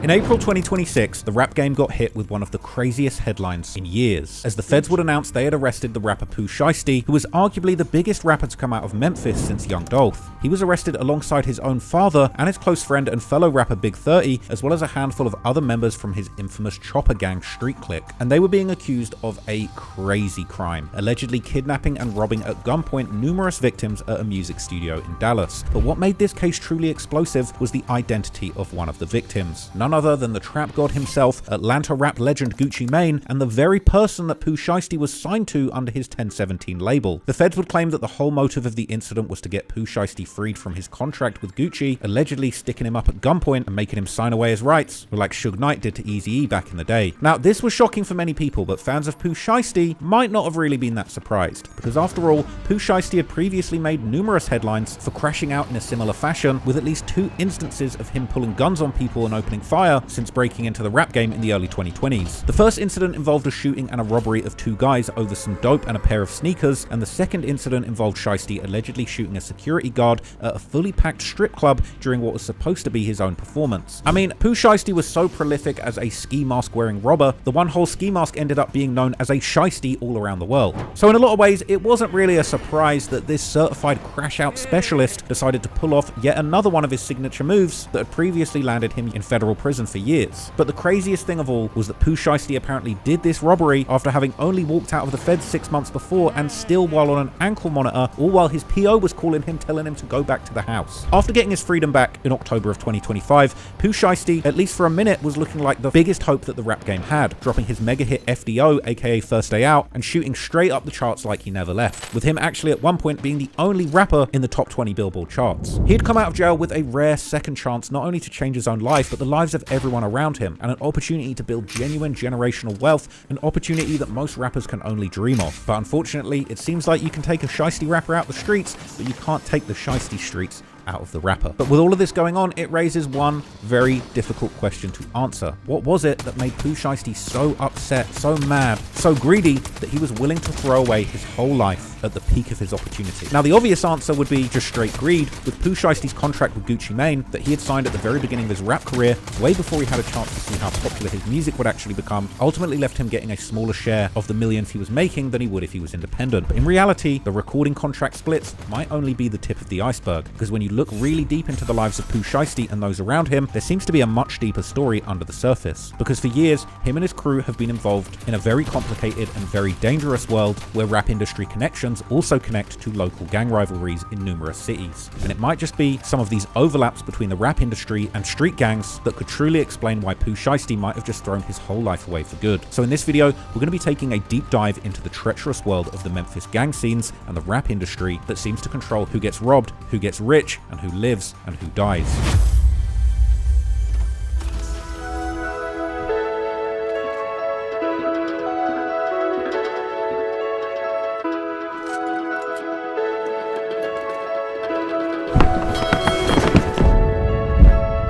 In April 2026, the rap game got hit with one of the craziest headlines in years, as the feds would announce they had arrested the rapper Pooh Shiesty, who was arguably the biggest rapper to come out of Memphis since Young Dolph. He was arrested alongside his own father and his close friend and fellow rapper Big 30, as well as a handful of other members from his infamous Chopper Gang street clique, and they were being accused of a crazy crime, allegedly kidnapping and robbing at gunpoint numerous victims at a music studio in Dallas. But what made this case truly explosive was the identity of one of the victims, none other than the trap god himself, Atlanta rap legend Gucci Mane, and the very person that Pooh Shiesty was signed to under his 1017 label. The feds would claim that the whole motive of the incident was to get Pooh Shiesty freed from his contract with Gucci, allegedly sticking him up at gunpoint and making him sign away his rights, like Suge Knight did to Eazy-E back in the day. Now, this was shocking for many people, but fans of Pooh Shiesty might not have really been that surprised, because after all, Pooh Shiesty had previously made numerous headlines for crashing out in a similar fashion, with at least 2 instances of him pulling guns on people and opening fire since breaking into the rap game in the early 2020s. The first incident involved a shooting and a robbery of 2 guys over some dope and a pair of sneakers, and the second incident involved Shiesty allegedly shooting a security guard at a fully packed strip club during what was supposed to be his own performance. I mean, Pooh Shiesty was so prolific as a ski mask wearing robber, the one whole ski mask ended up being known as a Shiesty all around the world. So in a lot of ways, it wasn't really a surprise that this certified crash out specialist decided to pull off yet another one of his signature moves that had previously landed him in federal prison for years. But the craziest thing of all was that Pooh Shiesty apparently did this robbery after having only walked out of the feds 6 months before, and still while on an ankle monitor, all while his PO was calling him telling him to go back to the house. After getting his freedom back in October of 2025, Pooh Shiesty, at least for a minute, was looking like the biggest hope that the rap game had, dropping his mega hit FDO, aka First Day Out, and shooting straight up the charts like he never left, with him actually at one point being the only rapper in the top 20 Billboard charts. He had come out of jail with a rare second chance not only to change his own life, but the lives of everyone around him, and an opportunity to build genuine generational wealth, an opportunity that most rappers can only dream of. But unfortunately, it seems like you can take a Shiesty rapper out the streets, but you can't take the Shiesty streets out of the rapper. But with all of this going on, it raises one very difficult question to answer. What was it that made Pooh Shiesty so upset, so mad, so greedy that he was willing to throw away his whole life at the peak of his opportunity? Now, the obvious answer would be just straight greed, with Pooh Shiesty's contract with Gucci Mane that he had signed at the very beginning of his rap career, way before he had a chance to see how popular his music would actually become, ultimately left him getting a smaller share of the millions he was making than he would if he was independent. But in reality, the recording contract splits might only be the tip of the iceberg, because when you look really deep into the lives of Pooh Shiesty and those around him, there seems to be a much deeper story under the surface. Because for years, him and his crew have been involved in a very complicated and very dangerous world where rap industry connections also connect to local gang rivalries in numerous cities. And it might just be some of these overlaps between the rap industry and street gangs that could truly explain why Pooh Shiesty might have just thrown his whole life away for good. So in this video, we're going to be taking a deep dive into the treacherous world of the Memphis gang scenes and the rap industry that seems to control who gets robbed, who gets rich, and who lives and who dies.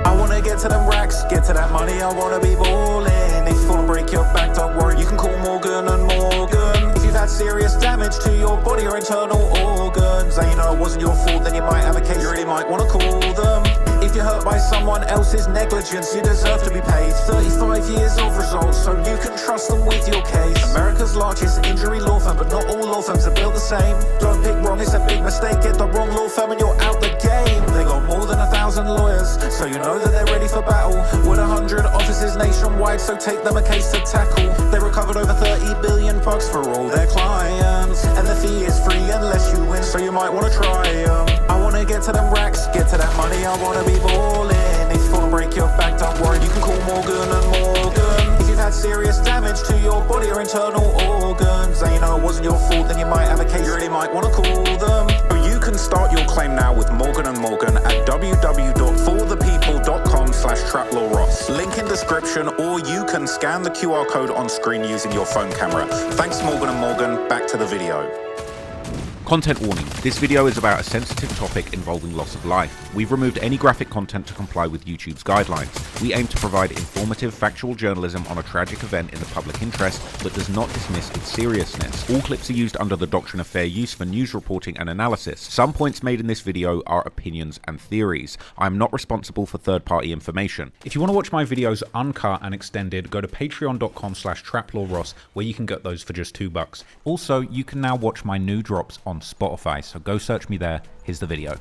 I wanna get to them racks, get to that money, I wanna be ballin'. If you fall and break your back, don't worry, you can call Morgan and Morgan. If you've had serious damage to your body or internal organs, and you know it wasn't your fault, then you might have a case, you really might wanna call them. If you're hurt by someone else's negligence, you deserve to be paid 35 years of results, so you can trust them with your case. America's largest injury law firm, but not all law firms are built the same. Don't pick wrong, it's a big mistake. Get the wrong law firm and you're out the game. They got more than 1,000 lawyers, so you know that they're ready for battle. With 100 offices nationwide, so take them a case to tackle. They recovered over 30 billion bucks for all their clients, and the fee is free unless you win, so you might want to try them. I want to get to them racks, get to that money, I want to be ballin'. If you fall and break your back, don't worry, you can call Morgan and Morgan. If you've had serious damage to your body or internal organs, and you know it wasn't your fault, then you might have a case, you really might want to call them. You can start your claim now with Morgan & Morgan at www.forthepeople.com/traplawross. Link in description, or you can scan the QR code on screen using your phone camera. Thanks Morgan & Morgan, back to the video. Content warning. This video is about a sensitive topic involving loss of life. We've removed any graphic content to comply with YouTube's guidelines. We aim to provide informative, factual journalism on a tragic event in the public interest, but does not dismiss its seriousness. All clips are used under the doctrine of fair use for news reporting and analysis. Some points made in this video are opinions and theories. I am not responsible for third-party information. If you want to watch my videos uncut and extended, go to patreon.com/traplawross, where you can get those for just $2. Also, you can now watch my new drops on Spotify, so go search me there. Here's the video.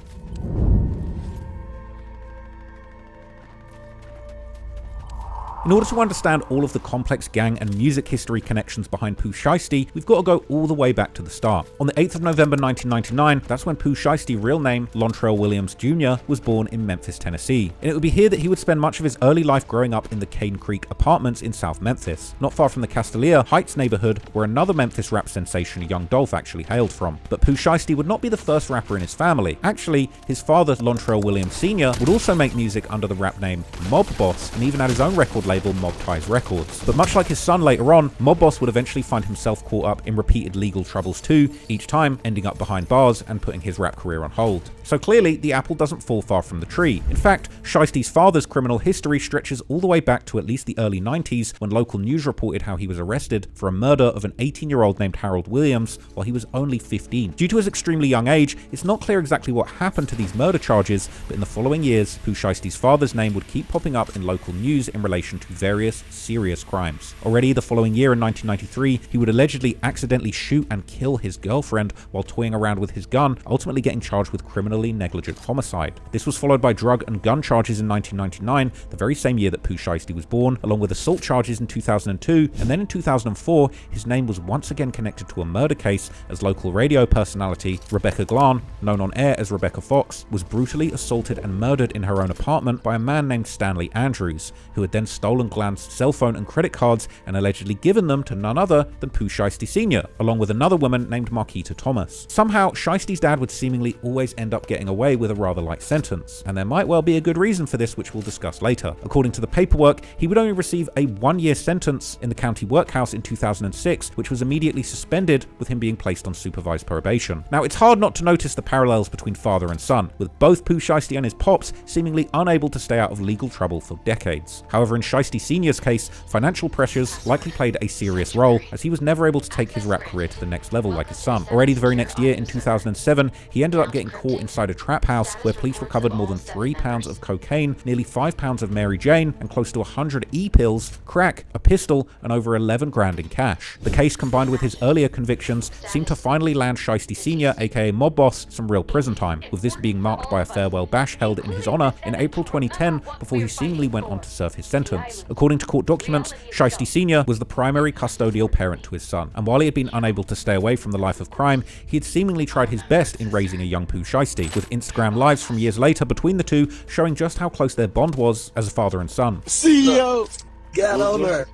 In order to understand all of the complex gang and music history connections behind Pooh Shiesty, we've got to go all the way back to the start. On the 8th of November 1999, that's when Pooh Shiesty, real name Lontrell Williams Jr., was born in Memphis, Tennessee. And it would be here that he would spend much of his early life growing up in the Cane Creek apartments in South Memphis, not far from the Castalia Heights neighborhood where another Memphis rap sensation, Young Dolph, actually hailed from. But Pooh Shiesty would not be the first rapper in his family. Actually, his father, Lontrell Williams Sr., would also make music under the rap name Mob Boss and even had his own record label, Mob Ties Records. But much like his son later on, Mob Boss would eventually find himself caught up in repeated legal troubles too, each time ending up behind bars and putting his rap career on hold. So clearly, the apple doesn't fall far from the tree. In fact, Shiesty's father's criminal history stretches all the way back to at least the early 90s, when local news reported how he was arrested for a murder of an 18-year-old named Harold Williams while he was only 15. Due to his extremely young age, it's not clear exactly what happened to these murder charges, but in the following years, Pooh Shiesty's father's name would keep popping up in local news in relation to various serious crimes. Already the following year in 1993, he would allegedly accidentally shoot and kill his girlfriend while toying around with his gun, ultimately getting charged with criminally negligent homicide. This was followed by drug and gun charges in 1999, the very same year that Pooh Shiesty was born, along with assault charges in 2002, and then in 2004, his name was once again connected to a murder case as local radio personality Rebecca Glan, known on air as Rebecca Fox, was brutally assaulted and murdered in her own apartment by a man named Stanley Andrews, who had then stolen Glan's cell phone and credit cards and allegedly given them to none other than Pooh Shiesty Sr., along with another woman named Marquita Thomas. Somehow, Shiesty's dad would seemingly always end up getting away with a rather light sentence, and there might well be a good reason for this, which we'll discuss later. According to the paperwork, he would only receive a 1-year sentence in the county workhouse in 2006, which was immediately suspended with him being placed on supervised probation. Now, it's hard not to notice the parallels between father and son, with both Pooh Shiesty and his pops seemingly unable to stay out of legal trouble for decades. However, in Shiesty Sr.'s case, financial pressures likely played a serious role, as he was never able to take his rap career to the next level like his son. Already the very next year, in 2007, he ended up getting caught inside a trap house where police recovered more than 3 pounds of cocaine, nearly 5 pounds of Mary Jane, and close to 100 e-pills, crack, a pistol, and over 11 grand in cash. The case, combined with his earlier convictions, seemed to finally land Shiesty Sr., aka Mob Boss, some real prison time, with this being marked by a farewell bash held in his honor in April 2010 before he seemingly went on to serve his sentence. According to court documents, Shiesty Sr. was the primary custodial parent to his son, and while he had been unable to stay away from the life of crime, he had seemingly tried his best in raising a young Pooh Shiesty, with Instagram lives from years later between the two showing just how close their bond was as a father and son. CEO got on her.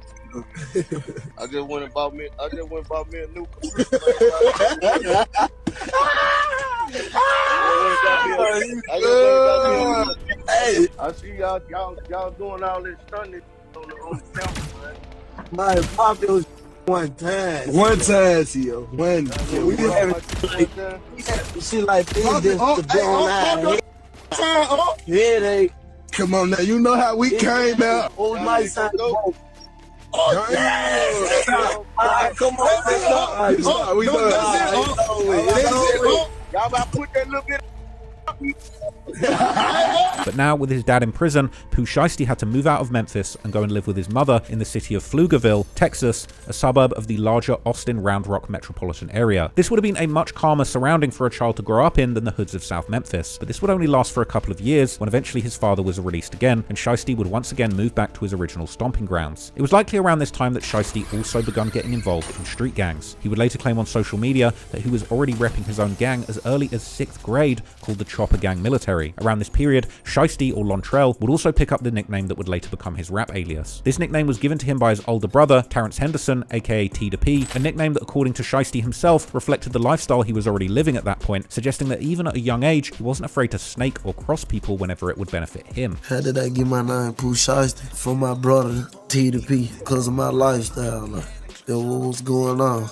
I just went and bought me a new Hey, I see y'all doing all this stunning on the camera, man. My poppy was one time, CEO. When we didn't have shit like this, just to be on our head. Headache. Come on now, you know how we came out. Oh, my son. Oh, yeah. Come on, we y'all about to put that little bit. But now, with his dad in prison, Pooh Shiesty had to move out of Memphis and go and live with his mother in the city of Pflugerville, Texas, a suburb of the larger Austin Round Rock metropolitan area. This would have been a much calmer surrounding for a child to grow up in than the hoods of South Memphis, but this would only last for a couple of years when eventually his father was released again and Shiesty would once again move back to his original stomping grounds. It was likely around this time that Shiesty also begun getting involved in street gangs. He would later claim on social media that he was already repping his own gang as early as 6th grade, called the Chopper Gang Military. Around this period, Shiesty, or Lontrell, would also pick up the nickname that would later become his rap alias. This nickname was given to him by his older brother, Terrence Henderson, aka T to P, a nickname that, according to Shiesty himself, reflected the lifestyle he was already living at that point, suggesting that even at a young age, he wasn't afraid to snake or cross people whenever it would benefit him. How did I get my name, Pooh Shiesty? From my brother, T to P, because of my lifestyle. Like, that what was going on.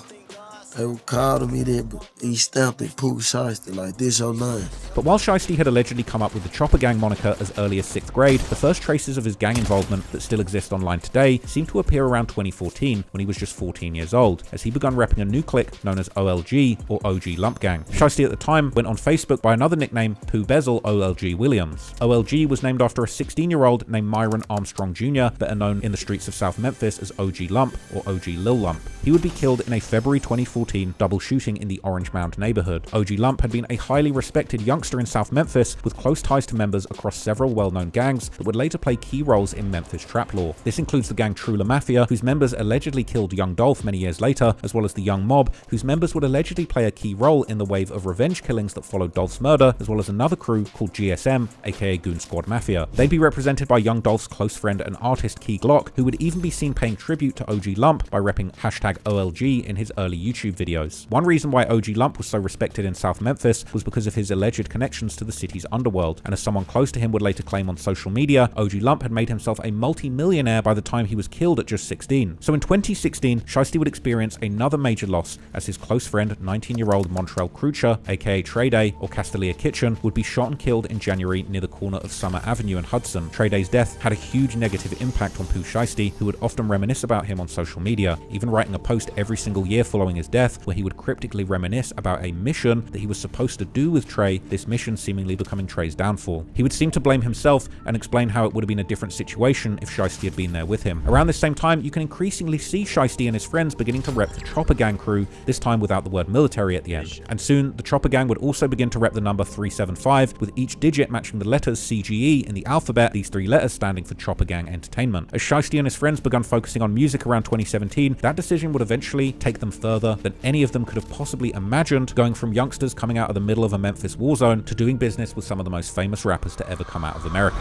They called me that, but he stamped it Pooh Shiesty like this your name. But while Shiesty had allegedly come up with the Chopper Gang moniker as early as 6th grade, the first traces of his gang involvement that still exist online today seem to appear around 2014 when he was just 14 years old, as he began repping a new clique known as OLG or OG Lump Gang. Shiesty at the time went on Facebook by another nickname, Pooh Bezel OLG Williams. OLG was named after a 16-year-old named Myron Armstrong Jr., better known in the streets of South Memphis as OG Lump or OG Lil Lump. He would be killed in a February 2014 double shooting in the Orange Mound neighborhood. OG Lump had been a highly respected youngster in South Memphis with close ties to members across several well-known gangs that would later play key roles in Memphis trap lore. This includes the gang Trula Mafia, whose members allegedly killed Young Dolph many years later, as well as the Young Mob, whose members would allegedly play a key role in the wave of revenge killings that followed Dolph's murder, as well as another crew called GSM, aka Goon Squad Mafia. They'd be represented by Young Dolph's close friend and artist Key Glock, who would even be seen paying tribute to OG Lump by repping #OLG in his early YouTube videos. One reason why OG Lump was so respected in South Memphis was because of his alleged connections to the city's underworld, and as someone close to him would later claim on social media, OG Lump had made himself a multi-millionaire by the time he was killed at just 16. So in 2016, Shiesty would experience another major loss as his close friend, 19-year-old Montrell Crucher, aka Trey or Castellia Kitchen, would be shot and killed in January near the corner of Summer Avenue and Hudson. Trey's death had a huge negative impact on Pooh Shiesty, who would often reminisce about him on social media, even writing a post every single year following his death where he would cryptically reminisce about a mission that he was supposed to do with Trey, this mission seemingly becoming Trey's downfall. He would seem to blame himself and explain how it would have been a different situation if Shiesty had been there with him. Around this same time, you can increasingly see Shiesty and his friends beginning to rep the Chopper Gang crew, this time without the word military at the end. And soon, the Chopper Gang would also begin to rep the number 375, with each digit matching the letters CGE in the alphabet, these 3 letters standing for Chopper Gang Entertainment. As Shiesty and his friends began focusing on music around 2017, that decision would eventually take them further than any of them could have possibly imagined, going from youngsters coming out of the middle of a Memphis war zone to doing business with some of the most famous rappers to ever come out of America.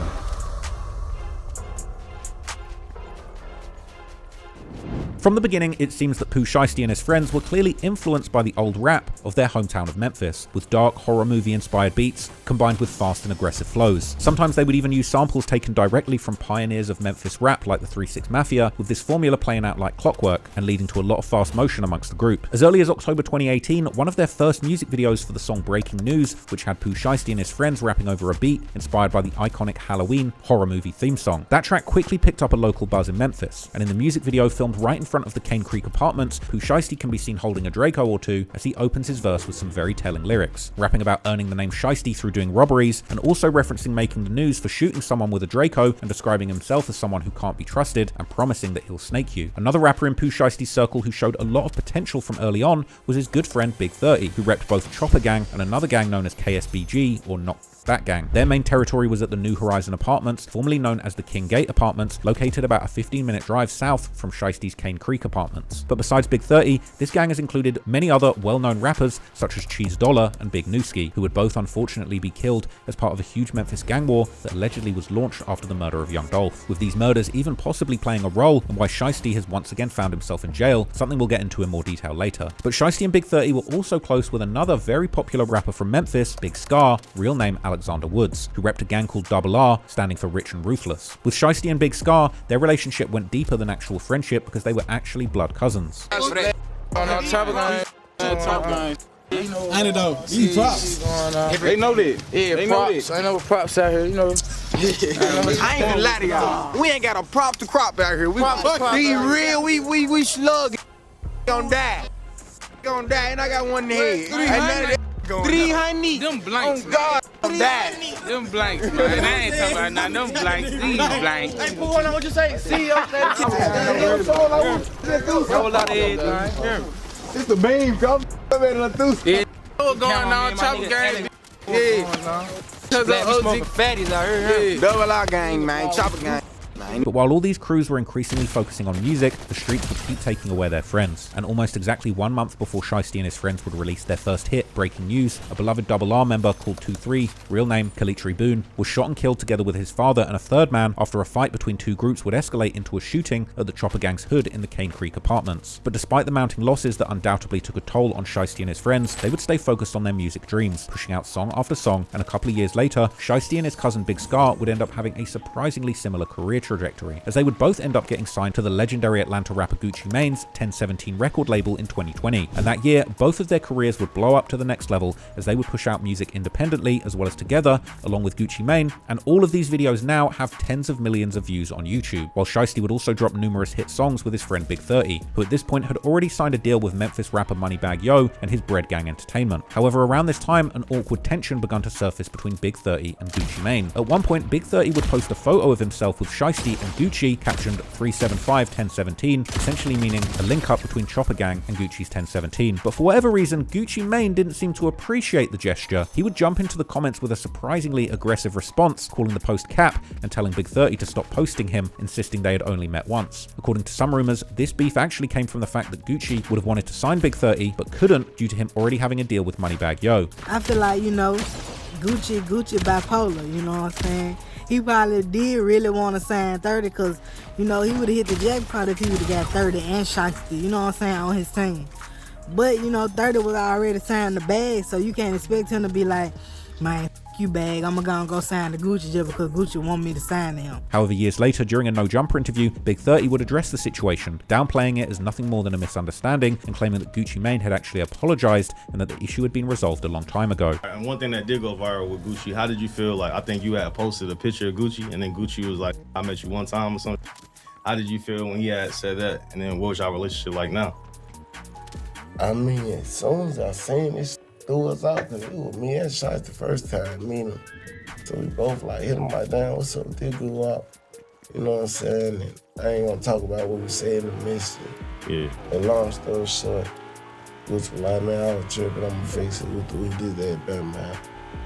From the beginning, it seems that Pooh Shiesty and his friends were clearly influenced by the old rap of their hometown of Memphis, with dark horror movie inspired beats combined with fast and aggressive flows. Sometimes they would even use samples taken directly from pioneers of Memphis rap like the 3 6 Mafia, with this formula playing out like clockwork and leading to a lot of fast motion amongst the group. As early as October 2018, one of their first music videos for the song Breaking News, which had Pooh Shiesty and his friends rapping over a beat inspired by the iconic Halloween horror movie theme song. That track quickly picked up a local buzz in Memphis, and in the music video filmed right in front of the Cane Creek apartments, Pooh Shiesty can be seen holding a Draco or two as he opens his verse with some very telling lyrics, rapping about earning the name Shiesty through doing robberies, and also referencing making the news for shooting someone with a Draco and describing himself as someone who can't be trusted and promising that he'll snake you. Another rapper in Pooh Shiesty's circle who showed a lot of potential from early on was his good friend Big 30, who repped both Chopper Gang and another gang known as KSBG or Not That Gang. Their main territory was at the New Horizon Apartments, formerly known as the King Gate Apartments, located about a 15-minute drive south from Shiesty's Cane Creek Apartments. But besides Big 30, this gang has included many other well-known rappers such as Cheese Dollar and Big Nooski, who would both unfortunately be killed as part of a huge Memphis gang war that allegedly was launched after the murder of Young Dolph, with these murders even possibly playing a role in why Shiesty has once again found himself in jail, something we'll get into in more detail later. But Shiesty and Big 30 were also close with another very popular rapper from Memphis, Big Scar, real name Alexander Woods, who repped a gang called Double R, standing for Rich and Ruthless. With Shiesty and Big Scar, their relationship went deeper than actual friendship because they were actually blood cousins. I ain't know. These props. They know that. Yeah, they props. I know props out here, you know. I ain't gonna lie to y'all. We ain't got a props to crop out here. We real, we slug. Gonna die. Gonna die, and I got one in the head. 300. Them blanks. Oh God, I'm die. Them blanks, man. I ain't talking about none. Them blanks. These blanks. Hey, Pooh, what you say? See you. Roll out everything. It's the beam, come. Yeah. What's going on? Chopper Gang. Yeah. Smoking fatties out here. Double R gang, man. Chopper gang. But while all these crews were increasingly focusing on music, the streets would keep taking away their friends. And almost exactly 1 month before Shiesty and his friends would release their first hit, Breaking News, a beloved Double R member called 2-3, real name Kalitri Boone, was shot and killed together with his father and a third man after a fight between two groups would escalate into a shooting at the Chopper Gang's hood in the Cane Creek Apartments. But despite the mounting losses that undoubtedly took a toll on Shiesty and his friends, they would stay focused on their music dreams, pushing out song after song, and a couple of years later, Shiesty and his cousin Big Scar would end up having a surprisingly similar career trajectory. trajectory, as they would both end up getting signed to the legendary Atlanta rapper Gucci Mane's 1017 record label in 2020. And that year, both of their careers would blow up to the next level as they would push out music independently as well as together, along with Gucci Mane, and all of these videos now have tens of millions of views on YouTube, while Shiesty would also drop numerous hit songs with his friend Big 30, who at this point had already signed a deal with Memphis rapper Moneybagg Yo and his Bread Gang Entertainment. However, around this time, an awkward tension began to surface between Big 30 and Gucci Mane. At one point, Big 30 would post a photo of himself with Shiesty and Gucci, captioned 375-1017, essentially meaning a link up between Chopper Gang and Gucci's 1017. But for whatever reason, Gucci Mane didn't seem to appreciate the gesture. He would jump into the comments with a surprisingly aggressive response, calling the post cap and telling Big 30 to stop posting him, insisting they had only met once. According to some rumors, this beef actually came from the fact that Gucci would have wanted to sign Big 30 but couldn't due to him already having a deal with Moneybagg Yo. I feel like, Gucci bipolar, you know what I'm saying? He probably did really want to sign 30 because, he would have hit the jackpot if he would have got 30 and Shiesty, you know what I'm saying, on his team. But, 30 was already signed the bag, so you can't expect him to be like, man, you bag, I'm gonna go sign to Gucci just because Gucci want me to sign to him. However, years later, during a No Jumper interview, Big 30 would address the situation, downplaying it as nothing more than a misunderstanding and claiming that Gucci Mane had actually apologized and that the issue had been resolved a long time ago. And one thing that did go viral with Gucci, how did you feel? Like, I think you had posted a picture of Gucci and then Gucci was like, I met you one time or something. How did you feel when he had said that? And then what was your relationship like now? I mean, as soon as I seen this, threw us out, because it was me and Shiesty the first time meeting him. So we both hit him like, damn, what's up, this grew up. You know what I'm saying? And I ain't gonna talk about what we said in the midst. Yeah. And long story short, Gucci was like, man, I was tripping, I'm gonna fix it. We did that better, man.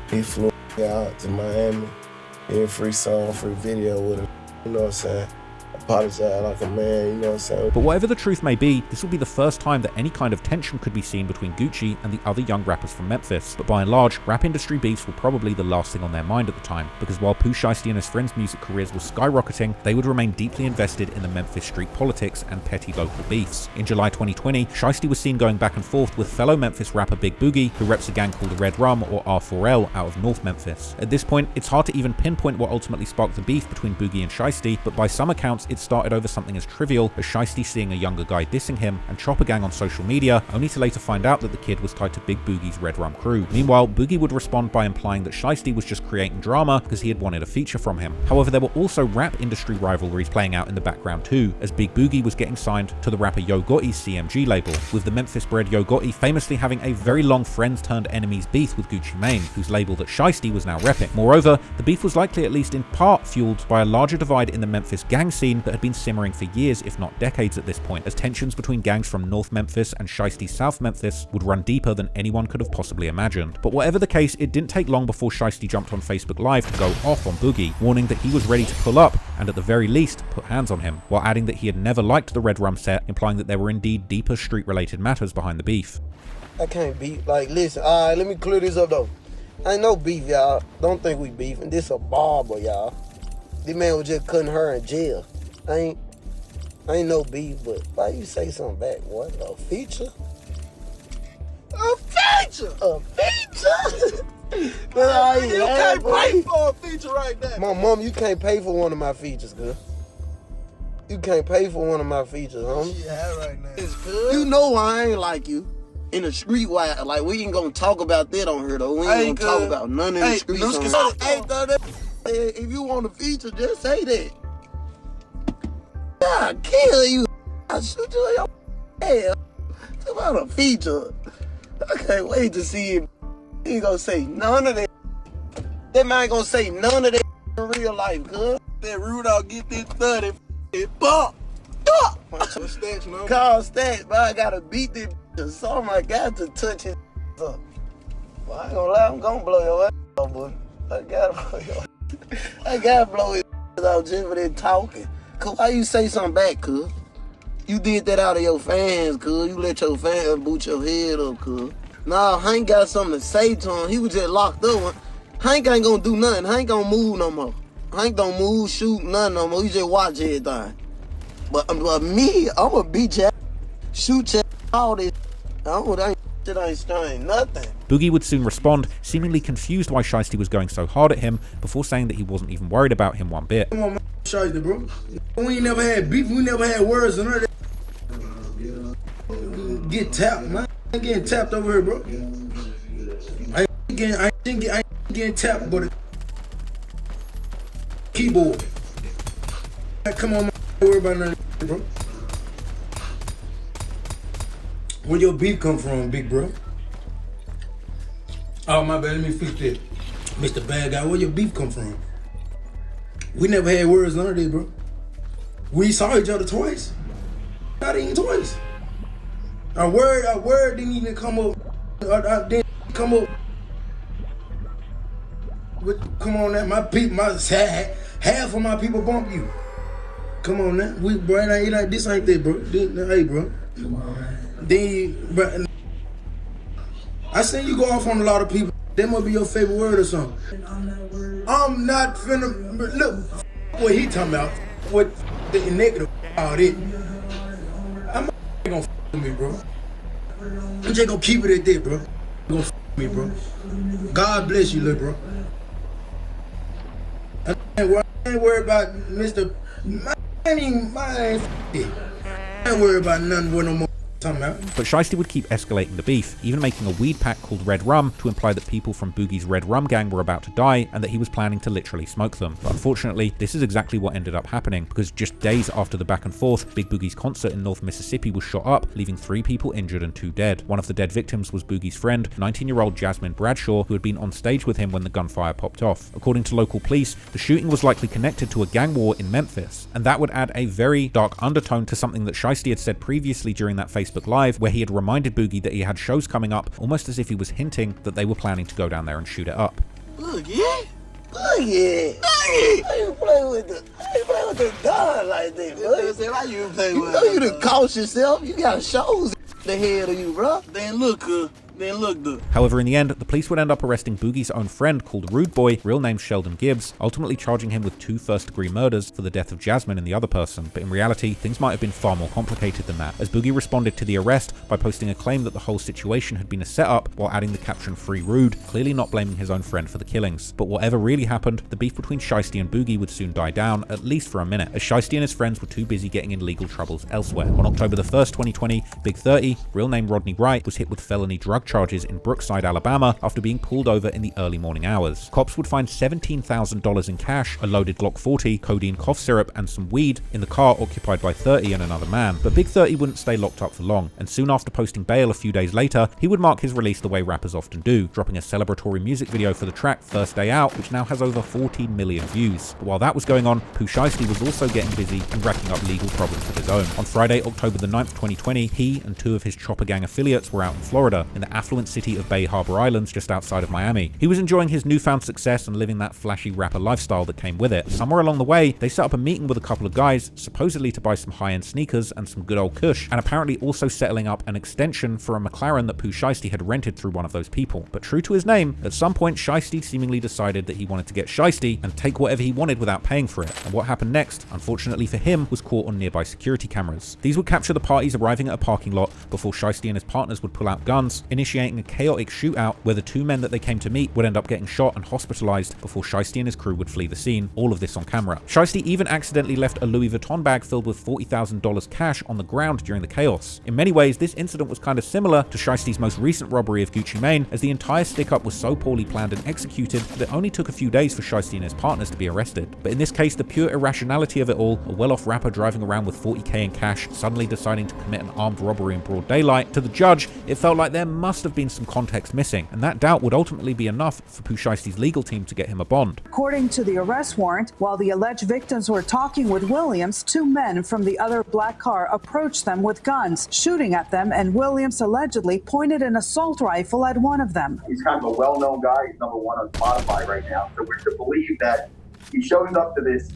He flew out to Miami, did free song, free video with him. You know what I'm saying? Apologize like a man, you know what I'm saying? But whatever the truth may be, this will be the first time that any kind of tension could be seen between Gucci and the other young rappers from Memphis. But by and large, rap industry beefs were probably the last thing on their mind at the time, because while Pooh, Shiesty and his friends' music careers were skyrocketing, they would remain deeply invested in the Memphis street politics and petty local beefs. In July 2020, Shiesty was seen going back and forth with fellow Memphis rapper Big Boogie, who reps a gang called the Red Rum, or R4L, out of North Memphis. At this point, it's hard to even pinpoint what ultimately sparked the beef between Boogie and Shiesty, but by some accounts, it started over something as trivial as Shiesty seeing a younger guy dissing him and Chopper Gang on social media, only to later find out that the kid was tied to Big Boogie's Red Rum crew. Meanwhile, Boogie would respond by implying that Shiesty was just creating drama because he had wanted a feature from him. However, there were also rap industry rivalries playing out in the background too, as Big Boogie was getting signed to the rapper Yo Gotti's CMG label, with the Memphis bred Yo Gotti famously having a very long friends-turned-enemies beef with Gucci Mane, whose label that Shiesty was now repping. Moreover, the beef was likely at least in part fueled by a larger divide in the Memphis gang scene that had been simmering for years, if not decades at this point, as tensions between gangs from North Memphis and Shiesty's South Memphis would run deeper than anyone could have possibly imagined. But whatever the case, it didn't take long before Shiesty jumped on Facebook Live to go off on Boogie, warning that he was ready to pull up and at the very least put hands on him, while adding that he had never liked the Red Rum set, implying that there were indeed deeper street-related matters behind the beef. I can't beef. Listen, all right, let me clear this up though. Ain't no beef, y'all. Don't think we beefing. This a barber, y'all. This man was just cutting her in jail. Ain't no beef, but why you say something back? What? A feature? A feature? A feature? You can't pay for a feature right there. Mom, you can't pay for one of my features, girl. You can't pay for one of my features, homie. Yeah, right now. It's good. You know I ain't like you. In the street, like, we ain't gonna talk about that on here, though. We ain't gonna talk about none in the streets on here. If you want a feature, just say that. I'll kill you. I'll shoot you in your head. It's about a feature. I can't wait to see him. He ain't gonna say none of that. That man ain't gonna say none of that in real life, cuz. That Rudolph get this 30 bump. Call stats, but I gotta beat this. So I got to touch his up. Well, I ain't gonna lie, I'm gonna blow your ass off, boy. I gotta blow his out just for that talking. Cause why you say something back, cuz? You did that out of your fans, cuz. You let your fans boot your head up, cuz. Nah, Hank got something to say to him. He was just locked up. Hank ain't gonna do nothing. Hank don't move no more. Hank don't move, shoot, nothing no more. You just watch everything. But me, I'ma beat you, shoot you, all this. I ain't Shit ain't stain nothing. Boogie would soon respond, seemingly confused why Shiesty was going so hard at him, before saying that he wasn't even worried about him one bit. Come on, man. Shiesty, bro. We ain't never had beef. We never had words and all that. Get tapped, man. I ain't getting tapped over here, bro. I ain't getting tapped, but keyboard. Come on, man. Don't worry about nothing, bro. Where your beef come from, big bro? Oh, my bad. Let me fix that. Mr. Bad Guy, where your beef come from? We never had words, none of this, bro. We saw each other twice. Not even twice. Our word didn't even come up. Didn't come up. Come on now, my people, half of my people bump you. Come on now, bro, this ain't that, bro. Hey, bro. Then, bro, I seen you go off on a lot of people. That must be your favorite word or something. I'm not finna, look, what he talking about, what the negative about it. I'm not gonna with me, bro. I'm just gonna keep it at that, bro. Gonna me, bro. God bless you, little bro. I ain't worried about Mr. I ain't worried about nothing with no more. But Shiesty would keep escalating the beef, even making a weed pack called Red Rum to imply that people from Boogie's Red Rum gang were about to die and that he was planning to literally smoke them. But unfortunately, this is exactly what ended up happening, because just days after the back and forth, Big Boogie's concert in North Mississippi was shot up, leaving 3 people injured and 2 dead. One of the dead victims was Boogie's friend, 19-year-old Jasmine Bradshaw, who had been on stage with him when the gunfire popped off. According to local police, the shooting was likely connected to a gang war in Memphis, and that would add a very dark undertone to something that Shiesty had said previously during that Facebook Live, where he had reminded Boogie that he had shows coming up, almost as if he was hinting that they were planning to go down there and shoot it up. Look, yeah. Look, yeah. I ain't play with the gun like that, bro. Why you play with it? You done caught yourself. You got shows in the head of you, bro. Then look, However, in the end, the police would end up arresting Boogie's own friend called Rude Boy, real name Sheldon Gibbs, ultimately charging him with 2 first-degree murders for the death of Jasmine and the other person. But in reality, things might have been far more complicated than that, as Boogie responded to the arrest by posting a claim that the whole situation had been a setup while adding the caption "Free Rude," clearly not blaming his own friend for the killings. But whatever really happened, the beef between Shiesty and Boogie would soon die down, at least for a minute, as Shiesty and his friends were too busy getting in legal troubles elsewhere. On October the 1st, 2020, Big 30, real name Rodney Wright, was hit with felony drug charges in Brookside, Alabama, after being pulled over in the early morning hours. Cops would find $17,000 in cash, a loaded Glock 40, codeine cough syrup, and some weed in the car occupied by 30 and another man. But Big 30 wouldn't stay locked up for long, and soon after posting bail a few days later, he would mark his release the way rappers often do, dropping a celebratory music video for the track First Day Out, which now has over 14 million views. But while that was going on, Pooh Shiesty was also getting busy and racking up legal problems of his own. On Friday, October the 9th, 2020, he and 2 of his Chopper Gang affiliates were out in Florida, in the affluent city of Bay Harbor Islands just outside of Miami. He was enjoying his newfound success and living that flashy rapper lifestyle that came with it. Somewhere along the way, they set up a meeting with a couple of guys, supposedly to buy some high-end sneakers and some good old kush, and apparently also settling up an extension for a McLaren that Pooh Shiesty had rented through one of those people. But true to his name, at some point Shiesty seemingly decided that he wanted to get Shiesty and take whatever he wanted without paying for it. And what happened next, unfortunately for him, was caught on nearby security cameras. These would capture the parties arriving at a parking lot before Shiesty and his partners would pull out guns, initiating a chaotic shootout where the 2 men that they came to meet would end up getting shot and hospitalized before Shiesty and his crew would flee the scene, all of this on camera. Shiesty even accidentally left a Louis Vuitton bag filled with $40,000 cash on the ground during the chaos. In many ways, this incident was kind of similar to Shiesty's most recent robbery of Gucci Mane, as the entire stick-up was so poorly planned and executed that it only took a few days for Shiesty and his partners to be arrested. But in this case, the pure irrationality of it all, a well-off rapper driving around with $40K in cash, suddenly deciding to commit an armed robbery in broad daylight, to the judge, it felt like there must have been some context missing, and that doubt would ultimately be enough for Pooh Shiesty's legal team to get him a bond. According to the arrest warrant, while the alleged victims were talking with Williams, 2 men from the other black car approached them with guns, shooting at them, and Williams allegedly pointed an assault rifle at one of them. He's kind of a well-known guy. He's number 1 on Spotify right now. So we're to believe that he shows up to this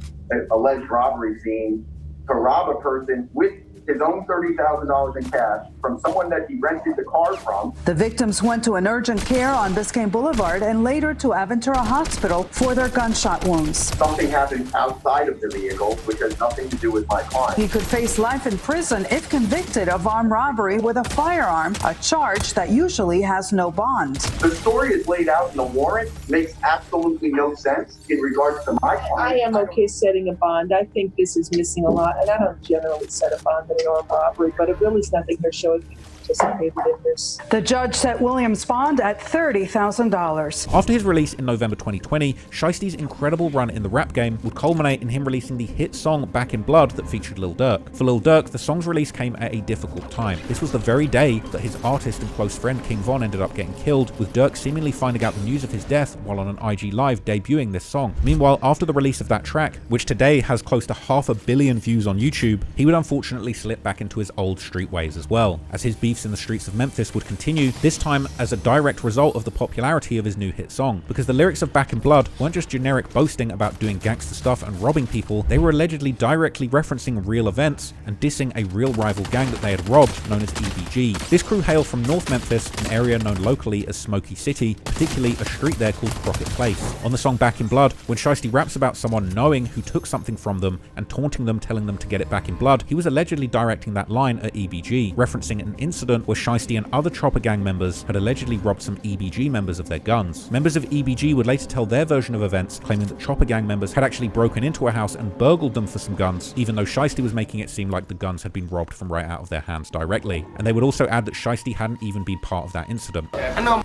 alleged robbery scene to rob a person with his own $30,000 in cash from someone that he rented the car from. The victims went to an urgent care on Biscayne Boulevard and later to Aventura Hospital for their gunshot wounds. Something happened outside of the vehicle, which has nothing to do with my client. He could face life in prison if convicted of armed robbery with a firearm, a charge that usually has no bond. The story is laid out in the warrant, makes absolutely no sense in regards to my client. I am okay setting a bond. I think this is missing a lot, and I don't generally set a bond in an armed robbery, but it really is nothing here showing me participated in this. The judge set Williams' bond at $30,000. After his release in November 2020, Shiesty's incredible run in the rap game would culminate in him releasing the hit song Back in Blood that featured Lil Durk. For Lil Durk, the song's release came at a difficult time. This was the very day that his artist and close friend King Von ended up getting killed, with Durk seemingly finding out the news of his death while on an IG Live debuting this song. Meanwhile, after the release of that track, which today has close to 500 million views on YouTube, he would unfortunately slip back into his old street ways as well, as his beefs in the streets of Memphis would continue, this time as a direct result of the popularity of his new hit song. Because the lyrics of Back in Blood weren't just generic boasting about doing gangster stuff and robbing people, they were allegedly directly referencing real events and dissing a real rival gang that they had robbed, known as EBG. This crew hail from North Memphis, an area known locally as Smoky City, particularly a street there called Crockett Place. On the song Back in Blood, when Shiesty raps about someone knowing who took something from them and taunting them, telling them to get it back in blood, he was allegedly directing that line at EBG, referencing an incident where Shiesty and other Chopper Gang members had allegedly robbed some EBG members of their guns. Members of EBG would later tell their version of events, claiming that Chopper Gang members had actually broken into a house and burgled them for some guns, even though Shiesty was making it seem like the guns had been robbed from right out of their hands directly. And they would also add that Shiesty hadn't even been part of that incident. I know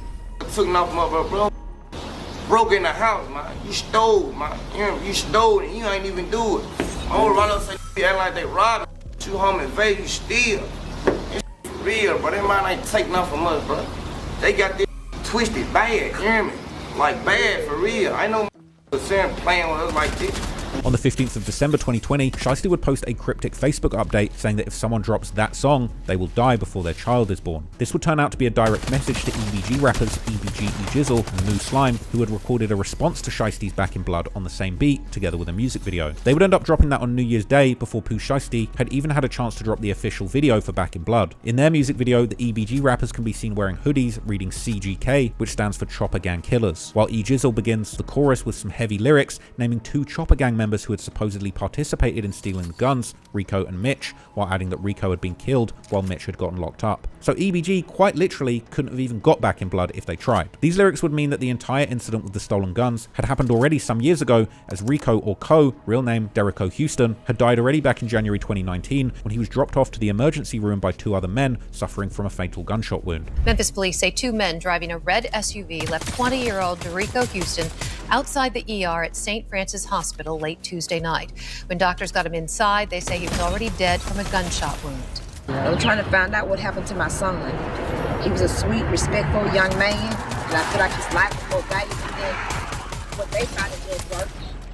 took off my bro. Broke in the house, man. You stole, man. You stole and you ain't even do it. I don't run up and say act like they robbing. You home and face, you steal. It's real, but that man ain't take nothing from us, bro. They got this twisted bad, you hear me? Like bad for real. I know sitting playing with us like this. On the 15th of December 2020, Shiesty would post a cryptic Facebook update saying that if someone drops that song, they will die before their child is born. This would turn out to be a direct message to EBG rappers EBG E-Jizzle and Moo Slime, who had recorded a response to Shiesty's Back in Blood on the same beat, together with a music video. They would end up dropping that on New Year's Day before Pooh Shiesty had even had a chance to drop the official video for Back in Blood. In their music video, the EBG rappers can be seen wearing hoodies reading CGK, which stands for Chopper Gang Killers, while E-Jizzle begins the chorus with some heavy lyrics naming 2 Chopper Gang members who had supposedly participated in stealing the guns, Rico and Mitch, while adding that Rico had been killed while Mitch had gotten locked up. So EBG quite literally couldn't have even got Back in Blood if they tried. These lyrics would mean that the entire incident with the stolen guns had happened already some years ago, as Rico, or Co, real name Derrico Houston, had died already back in January 2019 when he was dropped off to the emergency room by 2 other men suffering from a fatal gunshot wound. Memphis police say 2 men driving a red SUV left 20-year-old Derrico Houston outside the ER at St. Francis Hospital late Tuesday night. When doctors got him inside, they say he was already dead from a gunshot wound. I'm trying to find out what happened to my son. He was a sweet, respectful young man, and I feel like his life was more valuable than what they tried to do at work.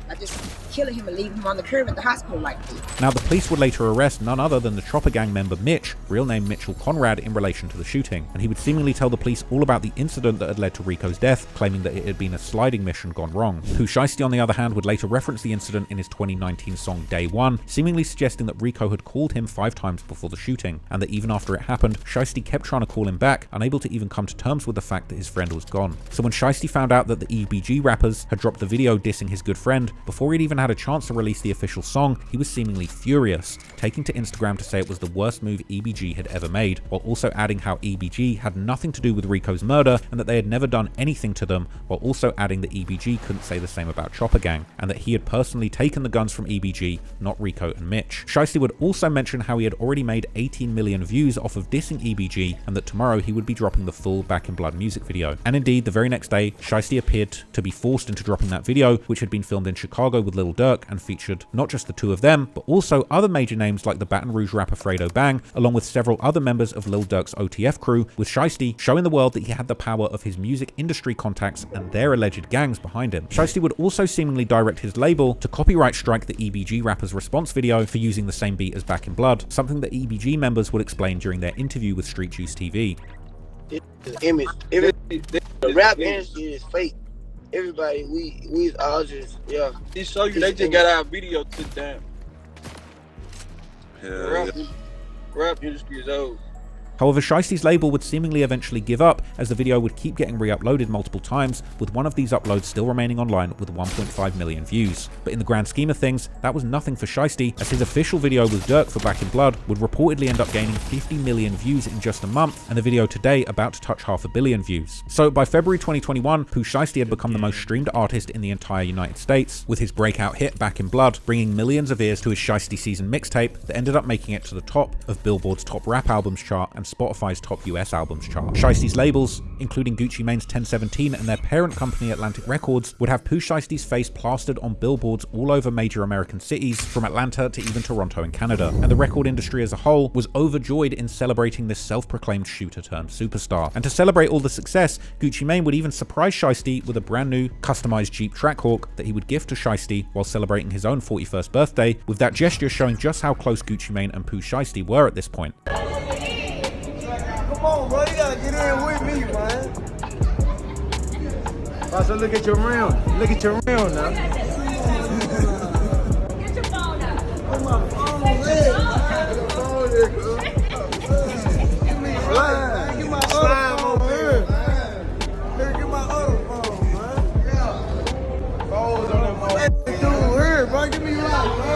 I just killing him and leaving him on the curb at the hospital like this. Now, the police would later arrest none other than the Chopper Gang member Mitch, real name Mitchell Conrad, in relation to the shooting, and he would seemingly tell the police all about the incident that had led to Rico's death, claiming that it had been a sliding mission gone wrong. Pooh Shiesty, on the other hand, would later reference the incident in his 2019 song Day One, seemingly suggesting that Rico had called him 5 times before the shooting, and that even after it happened, Shiesty kept trying to call him back, unable to even come to terms with the fact that his friend was gone. So when Shiesty found out that the EBG rappers had dropped the video dissing his good friend, before he'd even had a chance to release the official song, he was seemingly furious, taking to Instagram to say it was the worst move EBG had ever made, while also adding how EBG had nothing to do with Rico's murder and that they had never done anything to them, while also adding that EBG couldn't say the same about Chopper Gang, and that he had personally taken the guns from EBG, not Rico and Mitch. Shiesty would also mention how he had already made 18 million views off of dissing EBG, and that tomorrow he would be dropping the full Back in Blood music video. And indeed, the very next day, Shiesty appeared to be forced into dropping that video, which had been filmed in Chicago with Lil Durk and featured not just the 2 of them, but also other major names like the Baton Rouge rapper Fredo Bang, along with several other members of Lil Durk's OTF crew, with Shiesty showing the world that he had the power of his music industry contacts and their alleged gangs behind him. Shiesty would also seemingly direct his label to copyright strike the EBG rapper's response video for using the same beat as Back in Blood, something that EBG members would explain during their interview with Street Juice TV. Image. The rap industry is fake. Everybody, we all just, yeah. They show you, they just got our video took down. Yeah. Rap industry is old. However, Shiesty's label would seemingly eventually give up, as the video would keep getting re-uploaded multiple times, with one of these uploads still remaining online with 1.5 million views. But in the grand scheme of things, that was nothing for Shiesty, as his official video with Dirk for Back in Blood would reportedly end up gaining 50 million views in just a month, and the video today about to touch 500 million views. So by February 2021, Pooh Shiesty had become the most streamed artist in the entire United States, with his breakout hit Back in Blood bringing millions of ears to his Shiesty Season mixtape that ended up making it to the top of Billboard's top rap albums chart and Spotify's top US albums chart. Shiesty's labels, including Gucci Mane's 1017 and their parent company Atlantic Records, would have Pooh Shiesty's face plastered on billboards all over major American cities, from Atlanta to even Toronto in Canada. And the record industry as a whole was overjoyed in celebrating this self-proclaimed shooter-turned-superstar. And to celebrate all the success, Gucci Mane would even surprise Shiesty with a brand new, customized Jeep Trackhawk that he would gift to Shiesty while celebrating his own 41st birthday, with that gesture showing just how close Gucci Mane and Pooh Shiesty were at this point. Come on, bro, you gotta get in with me, man. So look at your round. Look at your round now. Get your phone up. Put my phone on there. Give me a slime. Get my slime over here. Get my other phone, man. Yeah. Phones on that phone. Hey, dude, here, bro. Give me a light, bro.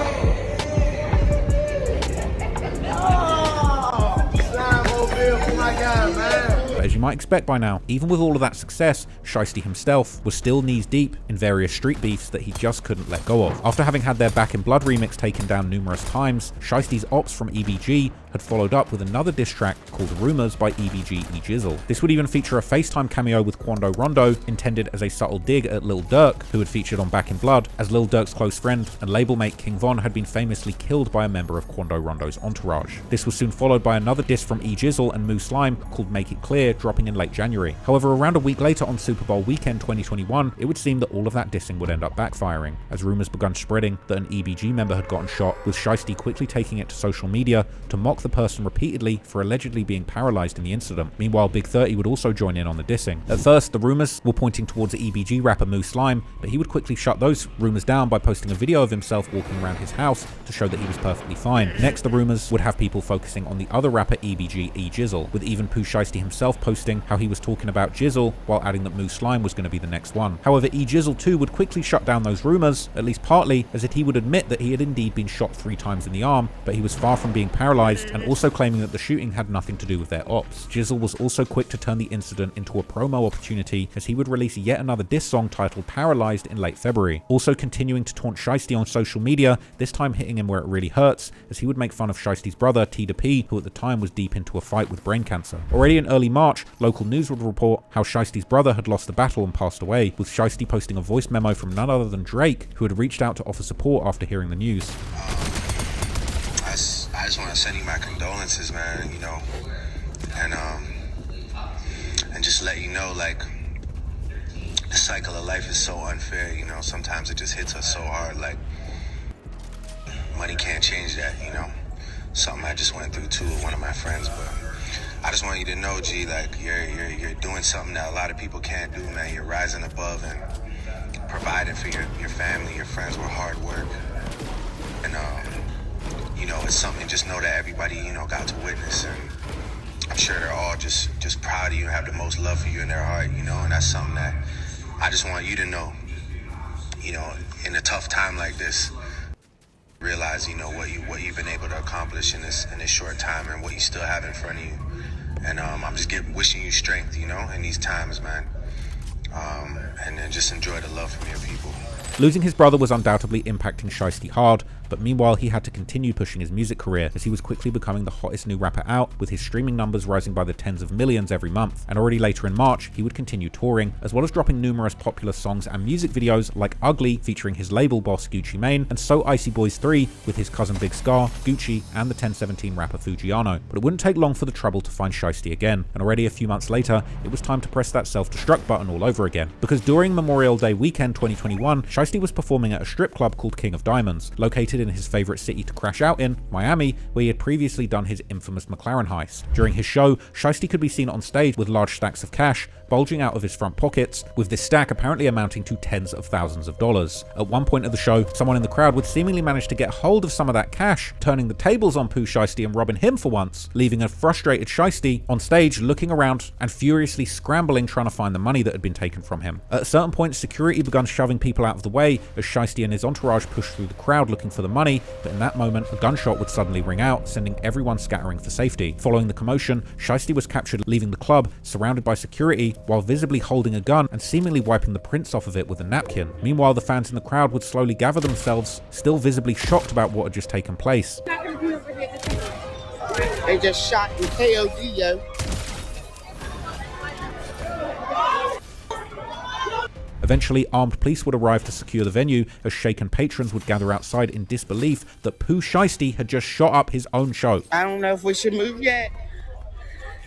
But as you might expect by now, even with all of that success, Shiesty himself was still knees deep in various street beefs that he just couldn't let go of. After having had their Back in Blood remix taken down numerous times, Shiesty's ops from EBG had followed up with another diss track called Rumors by EBG E Jizzle. This would even feature a FaceTime cameo with Quando Rondo, intended as a subtle dig at Lil Durk, who had featured on Back in Blood, as Lil Durk's close friend and label mate King Von had been famously killed by a member of Quando Rondo's entourage. This was soon followed by another diss from E Jizzle and Moo Slime called Make It Clear, dropping in late January. However, around a week later on Super Bowl weekend 2021, it would seem that all of that dissing would end up backfiring, as rumors begun spreading that an EBG member had gotten shot, with Shiesty quickly taking it to social media to mock the person repeatedly for allegedly being paralyzed in the incident. Meanwhile, Big 30 would also join in on the dissing. At first, the rumors were pointing towards the EBG rapper Moo Slime, but he would quickly shut those rumors down by posting a video of himself walking around his house to show that he was perfectly fine. Next, the rumors would have people focusing on the other rapper EBG E Jizzle, with even Pooh Shiesty himself posting how he was talking about Jizzle while adding that Moo Slime was going to be the next one. However, E Jizzle too would quickly shut down those rumors, at least partly, as he would admit that he had indeed been shot 3 times in the arm, but he was far from being paralyzed, and also claiming that the shooting had nothing to do with their ops. Jizzle was also quick to turn the incident into a promo opportunity, as he would release yet another diss song titled Paralyzed in late February. Also continuing to taunt Shiesty on social media, this time hitting him where it really hurts, as he would make fun of Shiesty's brother T to P, who at the time was deep into a fight with brain cancer. Already in early March, local news would report how Shiesty's brother had lost the battle and passed away, with Shiesty posting a voice memo from none other than Drake, who had reached out to offer support after hearing the news. I just want to send you my condolences, man, you know, and just let you know, like, the cycle of life is so unfair, you know. Sometimes it just hits us so hard, like, money can't change that, you know. Something I just went through too with one of my friends, but I just want you to know, G, like, you're doing something that a lot of people can't do, man. You're rising above and providing for your family, your friends with hard work, and you know, it's something, just know that everybody, you know, got to witness, and I'm sure they're all just proud of you and have the most love for you in their heart, you know, and that's something that I just want you to know, you know, in a tough time like this, realize, you know, what you've been able to accomplish in this short time and what you still have in front of you, and I'm just wishing you strength, you know, in these times, man, and then just enjoy the love from your people. Losing his brother was undoubtedly impacting Shiesty hard, but meanwhile he had to continue pushing his music career, as he was quickly becoming the hottest new rapper out, with his streaming numbers rising by the tens of millions every month. And already later in March, he would continue touring, as well as dropping numerous popular songs and music videos like Ugly, featuring his label boss Gucci Mane, and So Icy Boys 3 with his cousin Big Scar, Gucci, and the 1017 rapper Fujiano. But it wouldn't take long for the trouble to find Shiesty again, and already a few months later, it was time to press that self-destruct button all over again. Because during Memorial Day weekend 2021, Shiesty was performing at a strip club called King of Diamonds, located located in his favorite city to crash out in, Miami, where he had previously done his infamous McLaren heist. During his show, Shiesty could be seen on stage with large stacks of cash bulging out of his front pockets, with this stack apparently amounting to tens of thousands of dollars. At one point of the show, someone in the crowd would seemingly manage to get hold of some of that cash, turning the tables on Pooh Shiesty and robbing him for once, leaving a frustrated Shiesty on stage looking around and furiously scrambling trying to find the money that had been taken from him. At a certain point, security began shoving people out of the way as Shiesty and his entourage pushed through the crowd looking for the money, but in that moment, a gunshot would suddenly ring out, sending everyone scattering for safety. Following the commotion, Shiesty was captured leaving the club, surrounded by security, while visibly holding a gun and seemingly wiping the prints off of it with a napkin. Meanwhile, the fans in the crowd would slowly gather themselves, still visibly shocked about what had just taken place. They just shot and KOD, yo. Eventually, armed police would arrive to secure the venue as shaken patrons would gather outside in disbelief that Pooh Shiesty had just shot up his own show. I don't know if we should move yet.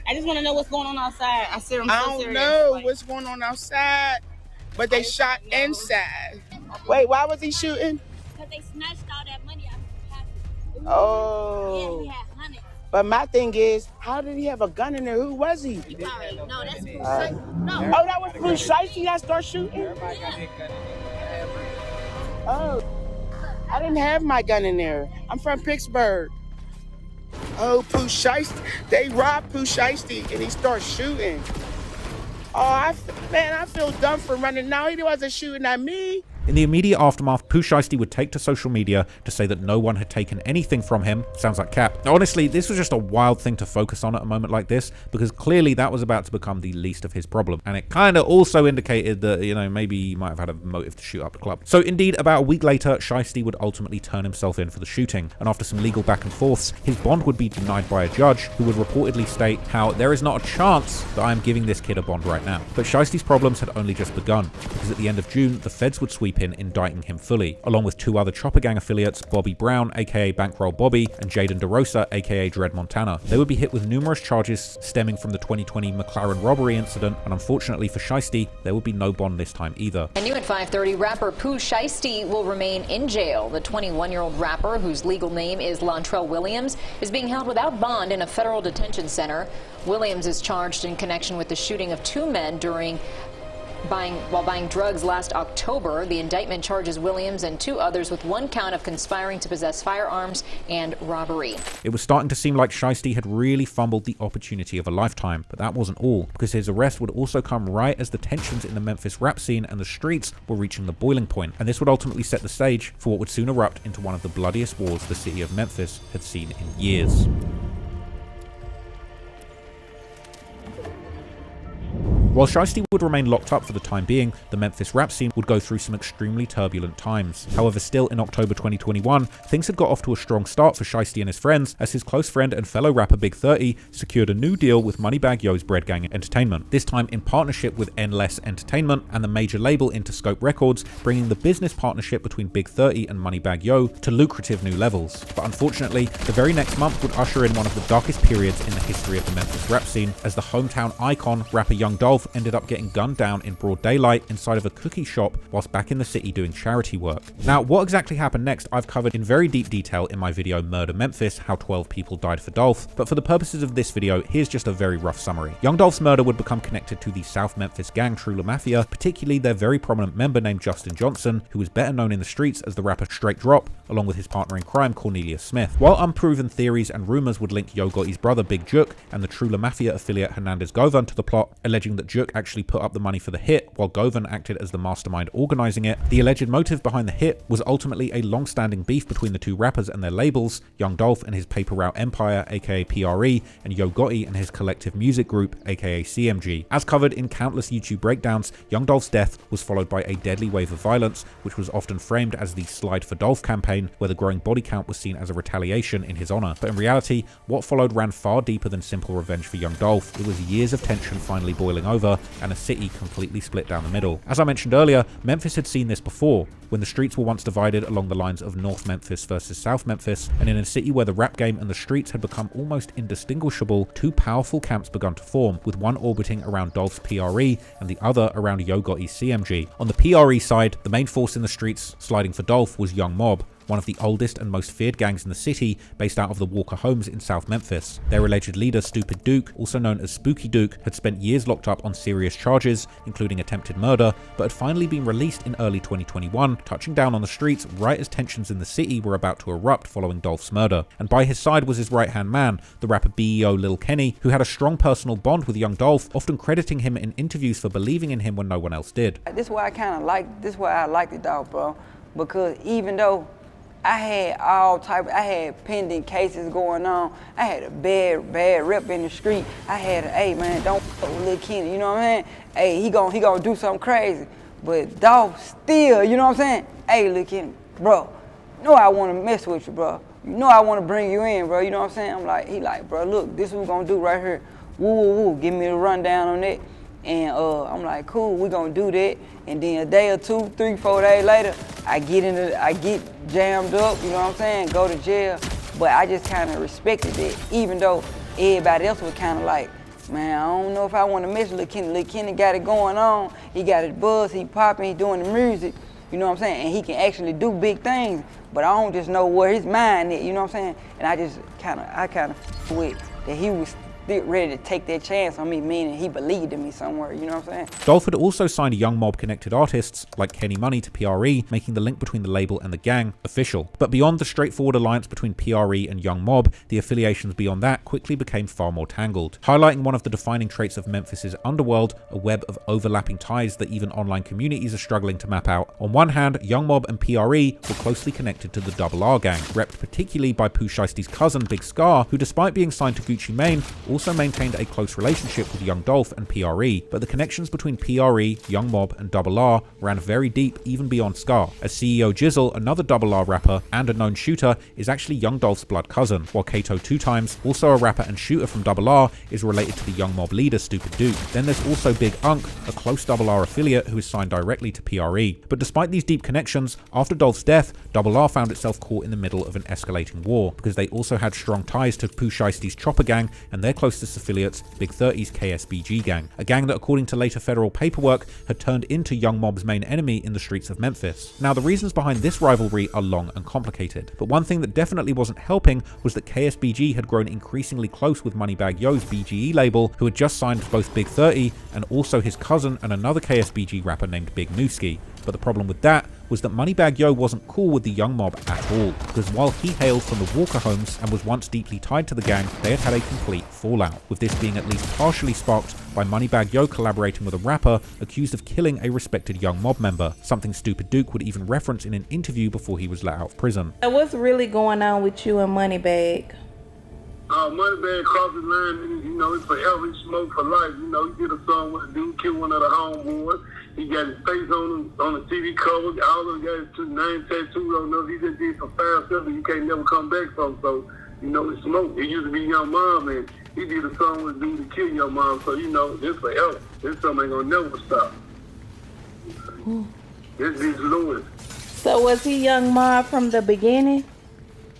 I just want to know what's going on outside. I don't know what's going on outside, but they shot inside. Wait, why was he shooting? Because they snatched all that money out of his pocket. Oh. Yeah, he had hundreds. But my thing is, how did he have a gun in there? Who was he? No, that's Pooh No. Oh, that was Pooh Shiesty that started shooting? Oh, I didn't have my gun in there. I'm from Pittsburgh. Oh, Pooh Shiesty. They robbed Pooh Shiesty and he started shooting. Oh, I feel dumb for running now. He wasn't shooting at me. In the immediate aftermath, Pooh Shiesty would take to social media to say that no one had taken anything from him. Sounds like cap. Now, honestly, this was just a wild thing to focus on at a moment like this, because clearly that was about to become the least of his problem. And it kind of also indicated that, you know, maybe he might have had a motive to shoot up the club. So indeed, about a week later, Shiesty would ultimately turn himself in for the shooting. And after some legal back and forths, his bond would be denied by a judge who would reportedly state how there is not a chance that I am giving this kid a bond right now. But Shiesty's problems had only just begun, because at the end of June, the feds would sweep in, indicting him fully, along with two other Chopper Gang affiliates, Bobby Brown, aka Bankroll Bobby, and Jaden DeRosa, aka Dread Montana. They would be hit with numerous charges stemming from the 2020 McLaren robbery incident, and unfortunately for Shiesty, there would be no bond this time either. And new at 5:30, rapper Pooh Shiesty will remain in jail. The 21-year-old rapper, whose legal name is Lontrell Williams, is being held without bond in a federal detention center. Williams is charged in connection with the shooting of two men while buying drugs last October. The indictment charges Williams and two others with one count of conspiring to possess firearms and robbery. It was starting to seem like Shiesty had really fumbled the opportunity of a lifetime, but that wasn't all, because his arrest would also come right as the tensions in the Memphis rap scene and the streets were reaching the boiling point, and this would ultimately set the stage for what would soon erupt into one of the bloodiest wars the city of Memphis had seen in years. While Shiesty would remain locked up for the time being, the Memphis rap scene would go through some extremely turbulent times. However, still in October 2021, things had got off to a strong start for Shiesty and his friends, as his close friend and fellow rapper Big 30 secured a new deal with Moneybagg Yo's Bread Gang Entertainment, this time in partnership with Endless Entertainment and the major label Interscope Records, bringing the business partnership between Big 30 and Moneybagg Yo to lucrative new levels. But unfortunately, the very next month would usher in one of the darkest periods in the history of the Memphis rap scene, as the hometown icon, rapper Young Dolph, ended up getting gunned down in broad daylight inside of a cookie shop whilst back in the city doing charity work. Now, what exactly happened next I've covered in very deep detail in my video Murder Memphis, how 12 people died for Dolph, but for the purposes of this video, here's just a very rough summary. Young Dolph's murder would become connected to the South Memphis gang True La Mafia, particularly their very prominent member named Justin Johnson, who was better known in the streets as the rapper Straight Drop, along with his partner in crime Cornelius Smith. While unproven theories and rumors would link Yo Gotti's brother Big Juk and the True La Mafia affiliate Hernandez Govan to the plot, alleging that Juk actually put up the money for the hit while Govan acted as the mastermind organizing it, the alleged motive behind the hit was ultimately a long-standing beef between the two rappers and their labels, Young Dolph and his paper route empire aka PRE, and Yo Gotti and his collective music group aka CMG. As covered in countless YouTube breakdowns, Young Dolph's death was followed by a deadly wave of violence, which was often framed as the Slide for Dolph campaign, where the growing body count was seen as a retaliation in his honor. But in reality, what followed ran far deeper than simple revenge for Young Dolph. It was years of tension finally boiling over, and a city completely split down the middle. As I mentioned earlier, Memphis had seen this before, when the streets were once divided along the lines of North Memphis versus South Memphis, and in a city where the rap game and the streets had become almost indistinguishable, two powerful camps begun to form, with one orbiting around Dolph's PRE and the other around Yo Gotti's CMG. On the PRE side, the main force in the streets sliding for Dolph was Young Mob, one of the oldest and most feared gangs in the city, based out of the Walker homes in South Memphis. Their alleged leader, Stupid Duke, also known as Spooky Duke, had spent years locked up on serious charges, including attempted murder, but had finally been released in early 2021, touching down on the streets right as tensions in the city were about to erupt following Dolph's murder. And by his side was his right-hand man, the rapper BEO Lil Kenny, who had a strong personal bond with young Dolph, often crediting him in interviews for believing in him when no one else did. This is why I like the Dolph, bro, because even though I had pending cases going on, I had a bad rep in the street. I had hey man, don't fuck with Lil Kenny, you know what I'm saying? Hey, he gonna do something crazy. But Dolph still, you know what I'm saying? Hey, Lil Kenny, bro, you know I wanna mess with you, bro. You know I wanna bring you in, bro, you know what I'm saying? He like, bro, look, this is what we gonna do right here. Woo, woo, woo, give me the rundown on that. And I'm like, cool, we gonna do that. And then a day or 2, 3, 4 days later, I get jammed up, you know what I'm saying, go to jail. But I just kind of respected it, even though everybody else was kind of like, man, I don't know if I want to mess with Lil Kenny. Lil Kenny got it going on. He got his buzz, he popping, he doing the music, you know what I'm saying? And he can actually do big things, but I don't just know where his mind is, you know what I'm saying? And I kind of with that he was ready to take that chance on me, meaning he believed in me somewhere, you know what I'm saying? Dolph had also signed Young Mob connected artists like Kenny Money to PRE, making the link between the label and the gang official. But beyond the straightforward alliance between PRE and Young Mob, the affiliations beyond that quickly became far more tangled, highlighting one of the defining traits of Memphis's underworld, a web of overlapping ties that even online communities are struggling to map out. On one hand, Young Mob and PRE were closely connected to the R gang, repped particularly by Pooh Shiesty's cousin Big Scar, who despite being signed to Gucci Mane, also maintained a close relationship with Young Dolph and PRE, but the connections between PRE, Young Mob, and R ran very deep even beyond Scar, as CEO Jizzle, another R rapper and a known shooter, is actually Young Dolph's blood cousin, while Kato 2 Times, also a rapper and shooter from R, is related to the Young Mob leader Stupid Duke. Then there's also Big Unk, a close R affiliate who is signed directly to PRE. But despite these deep connections, after Dolph's death, R found itself caught in the middle of an escalating war, because they also had strong ties to Pooh Shiesty's Chopper gang and their closest affiliates, Big 30's KSBG gang, a gang that according to later federal paperwork had turned into Young Mob's main enemy in the streets of Memphis. Now the reasons behind this rivalry are long and complicated, but one thing that definitely wasn't helping was that KSBG had grown increasingly close with Moneybagg Yo's BGE label, who had just signed both Big 30 and also his cousin and another KSBG rapper named Big Nooski. But the problem with that was that Moneybagg Yo wasn't cool with the Young Mob at all, because while he hailed from the Walker homes and was once deeply tied to the gang, they had had a complete fallout, with this being at least partially sparked by Moneybagg Yo collaborating with a rapper accused of killing a respected Young Mob member, something Stupid Duke would even reference in an interview before he was let out of prison. What's really going on with you and Moneybagg? Moneybagg crossed the line, you know, it's forever, he smoked for life. You know, he did a song with a dude, killed one of the homeboys. He got his face on the TV cover, all of them got his name tattooed on them. He just did some foul stuff that you can't never come back from. So, you know, it's smoke. It used to be Young Mom, and he did a song with a dude to kill Young Mom. So, you know, this forever. This something ain't gonna never stop. This is Lewis. So was he Young Mob from the beginning?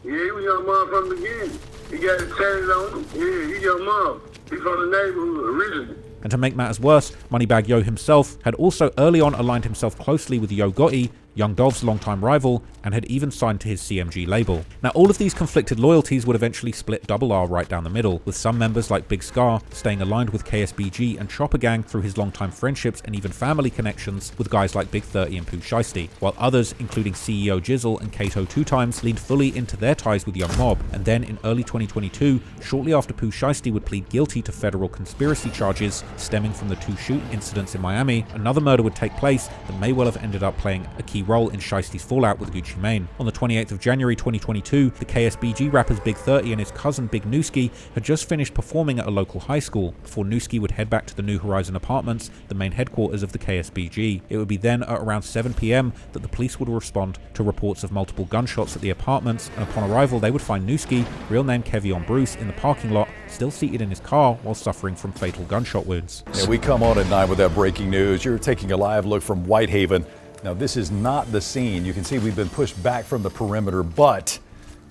Yeah, he was Young Mom from the beginning. He got his tatted on him. Yeah, he Young Mom. He from the neighborhood originally. And to make matters worse, Moneybagg Yo himself had also early on aligned himself closely with Yo Gotti, Young Dolph's longtime rival, and had even signed to his CMG label. Now all of these conflicted loyalties would eventually split R right down the middle, with some members like Big Scar staying aligned with KSBG and Chopper Gang through his longtime friendships and even family connections with guys like Big 30 and Pooh Shiesty, while others, including CEO Jizzle and Kato 2 Times, leaned fully into their ties with Young Mob. And then in early 2022, shortly after Pooh Shiesty would plead guilty to federal conspiracy charges stemming from the 2 shoot incidents in Miami, another murder would take place that may well have ended up playing a key role in Shiesty's fallout with Gucci Mane. On the 28th of January 2022, the KSBG rappers Big 30 and his cousin Big Nooski had just finished performing at a local high school before Nooski would head back to the New Horizon apartments, the main headquarters of the KSBG. It would be then at around 7 PM that the police would respond to reports of multiple gunshots at the apartments, and upon arrival they would find Nooski, real name Kevion Bruce, in the parking lot, still seated in his car while suffering from fatal gunshot wounds. Yeah, we come on at 9 with that breaking news. You're taking a live look from Whitehaven. Now, this is not the scene. You can see we've been pushed back from the perimeter, but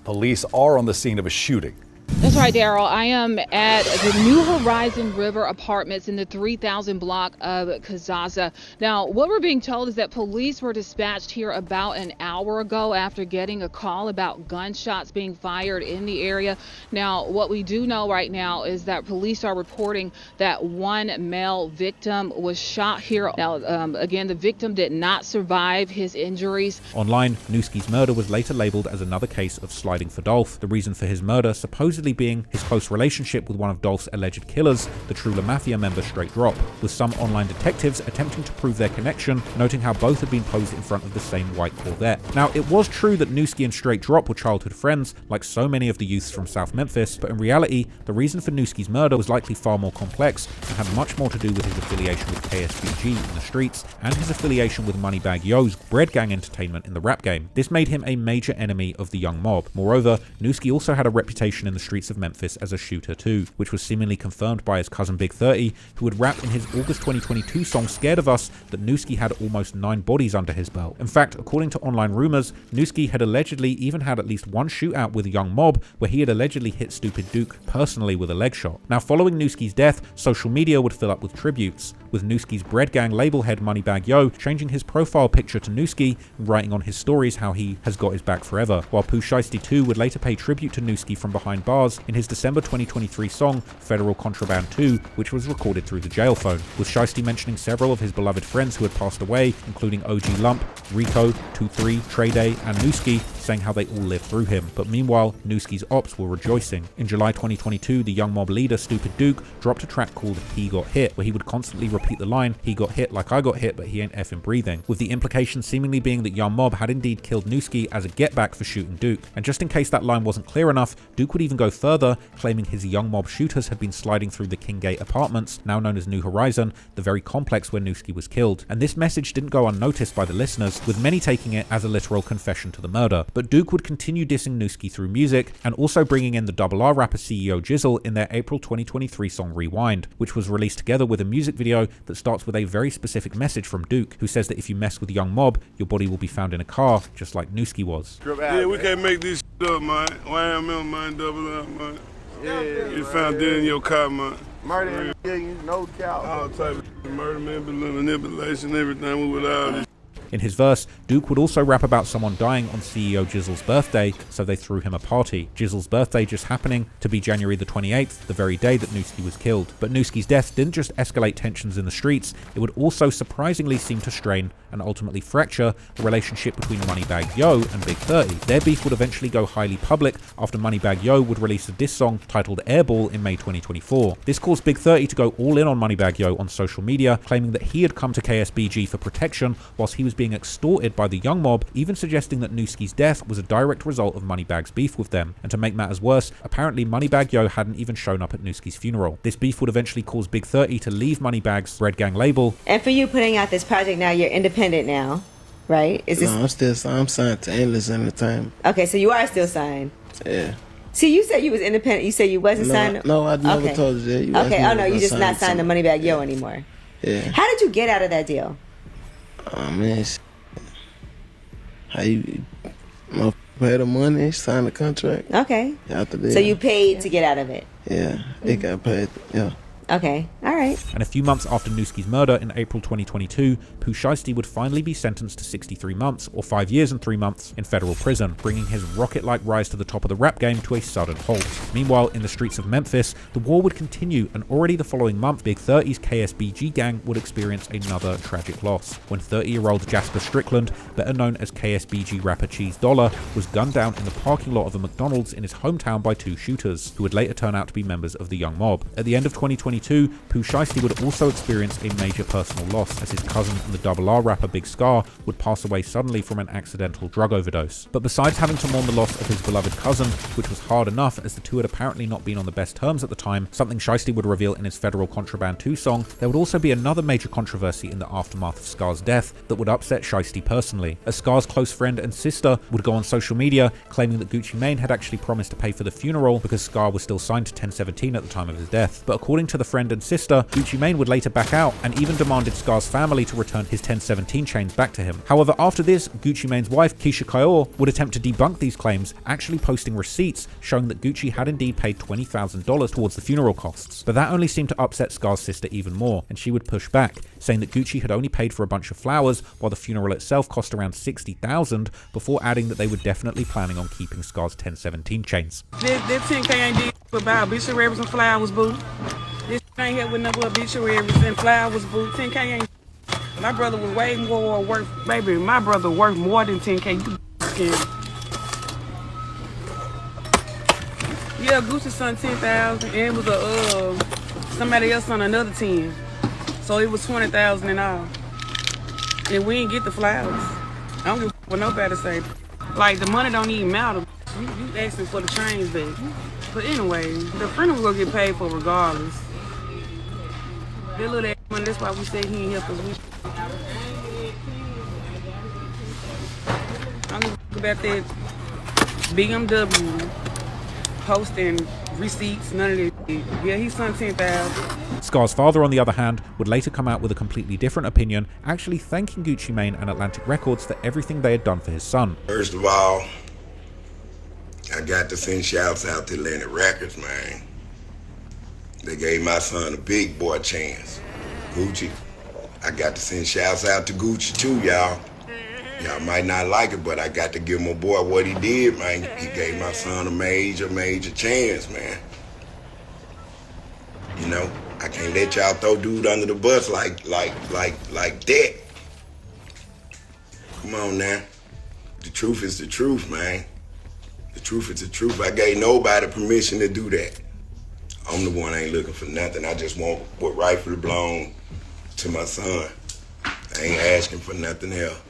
police are on the scene of a shooting. That's right, Daryl. I am at the New Horizon River Apartments in the 3000 block of Kazaza. Now, what we're being told is that police were dispatched here about an hour ago after getting a call about gunshots being fired in the area. Now, what we do know right now is that police are reporting that one male victim was shot here. Now, again, the victim did not survive his injuries. Online, Newski's murder was later labeled as another case of sliding for Dolph. The reason for his murder supposedly being his close relationship with one of Dolph's alleged killers, the Trula Mafia member Straight Drop, with some online detectives attempting to prove their connection, noting how both had been posed in front of the same white Corvette. Now, it was true that Newski and Straight Drop were childhood friends, like so many of the youths from South Memphis, but in reality, the reason for Newski's murder was likely far more complex and had much more to do with his affiliation with KSBG in the streets and his affiliation with Moneybagg Yo's Bread Gang Entertainment in the rap game. This made him a major enemy of the young mob. Moreover, Newski also had a reputation in the streets of Memphis as a shooter too, which was seemingly confirmed by his cousin Big 30, who would rap in his August 2022 song Scared of Us that Newski had almost 9 bodies under his belt. In fact, according to online rumors, Newski had allegedly even had at least one shootout with a young mob where he had allegedly hit Stupid Duke personally with a leg shot. Now, following Newski's death, social media would fill up with tributes, with Newski's Bread Gang label head Moneybagg Yo changing his profile picture to Newski and writing on his stories how he has got his back forever, while Pooh Shiesty 2 would later pay tribute to Newski from behind bars in his December 2023 song Federal Contraband 2, which was recorded through the jail phone, with Shiesty mentioning several of his beloved friends who had passed away, including OG Lump, Rico, 2-3, Trey Day, and Newski, saying how they all lived through him. But meanwhile, Newski's ops were rejoicing. In July 2022, the young mob leader Stupid Duke dropped a track called He Got Hit, where he would constantly repeat the line, "He got hit like I got hit, but he ain't effing breathing," with the implication seemingly being that young mob had indeed killed Newski as a get back for shooting Duke. And just in case that line wasn't clear enough, Duke would even go further, claiming his young mob shooters had been sliding through the Kinggate apartments, now known as New Horizon, the very complex where Newski was killed. And this message didn't go unnoticed by the listeners, with many taking it as a literal confession to the murder. But Duke would continue dissing Newski through music, and also bringing in the R rapper CEO Jizzle in their April 2023 song Rewind, which was released together with a music video that starts with a very specific message from Duke, who says that if you mess with young mob, your body will be found in a car, just like Newski was. Yeah, we can't make this up, man. YML, man, double up, man. Yeah, you found dead in your car, man. Murder, no doubt. All type of murder, manipulation, everything. We with all this. In his verse, Duke would also rap about someone dying on CEO Jizzle's birthday, so they threw him a party. Jizzle's birthday just happening to be January the 28th, the very day that Newski was killed. But Newski's death didn't just escalate tensions in the streets, it would also surprisingly seem to strain and ultimately fracture the relationship between Moneybagg Yo and Big 30. Their beef would eventually go highly public after Moneybagg Yo would release a diss song titled Airball in May 2024. This caused Big 30 to go all in on Moneybagg Yo on social media, claiming that he had come to KSBG for protection whilst he was being extorted by the young mob, even suggesting that Newski's death was a direct result of Moneybagg's beef with them. And to make matters worse, apparently Moneybagg Yo hadn't even shown up at Newski's funeral. This beef would eventually cause Big 30 to leave Moneybag's Bread Gang label. And for you putting out this project now, you're independent now, right? Is this... No, I'm signed to Endless Entertainment. Okay, so you are still signed. Yeah. See, you said you was independent. You said you wasn't signed. No, I never told you that. You okay, oh no, you just not signed to Moneybagg Yo anymore. Yeah. How did you get out of that deal? Oh man, how you pay the money, sign the contract. Okay. After that. So you paid to get out of it? Yeah, it got paid, yeah. Okay, all right. And a few months after Newski's murder in April 2022, Pooh Shiesty would finally be sentenced to 63 months, or 5 years and 3 months, in federal prison, bringing his rocket-like rise to the top of the rap game to a sudden halt. Meanwhile, in the streets of Memphis, the war would continue, and already the following month, Big 30's KSBG gang would experience another tragic loss, when 30-year-old Jasper Strickland, better known as KSBG rapper Cheese Dollar, was gunned down in the parking lot of a McDonald's in his hometown by 2 shooters, who would later turn out to be members of the young mob. At the end of 2022, Pooh Shiesty would also experience a major personal loss, as his cousin and the R rapper Big Scar would pass away suddenly from an accidental drug overdose. But besides having to mourn the loss of his beloved cousin, which was hard enough as the two had apparently not been on the best terms at the time, something Shiesty would reveal in his Federal Contraband 2 song, there would also be another major controversy in the aftermath of Scar's death that would upset Shiesty personally, as Scar's close friend and sister would go on social media claiming that Gucci Mane had actually promised to pay for the funeral because Scar was still signed to 1017 at the time of his death. But according to the friend and sister, later, Gucci Mane would later back out and even demanded Scar's family to return his 1017 chains back to him. However, after this, Gucci Mane's wife, Keisha Kaur, would attempt to debunk these claims, actually posting receipts showing that Gucci had indeed paid $20,000 towards the funeral costs. But that only seemed to upset Scar's sister even more, and she would push back, saying that Gucci had only paid for a bunch of flowers while the funeral itself cost around $60,000, before adding that they were definitely planning on keeping Scar's 1017 chains. That 10K ain't did about obituaries and flowers, boo. This ain't here with no obituaries and flowers, boo. 10K ain't. My brother was way more worth, baby. My brother worth more than 10K. Yeah, Gucci's son 10,000, and it was somebody else on another 10. So it was 20,000 in all. And we didn't get the flowers. I don't give a what nobody say. Like, the money don't even matter. You asking for the trains back. But anyway, the funeral will get paid for regardless. That little ass money, that's why we say he ain't help us. I don't give a about that BMW posting receipts, none of that. Yeah, he's son 10,000. Scar's father, on the other hand, would later come out with a completely different opinion, actually thanking Gucci Mane and Atlantic Records for everything they had done for his son. First of all, I got to send shouts out to Atlantic Records, man. They gave my son a big boy chance. Gucci, I got to send shouts out to Gucci too, y'all. Y'all might not like it, but I got to give my boy what he did, man. He gave my son a major chance, man. You know, I can't let y'all throw dude under the bus like that. Come on now. The truth is the truth, man. The truth is the truth. I gave nobody permission to do that. I'm the one ain't looking for nothing. I just want what rightfully belongs to my son. I ain't asking for nothing else.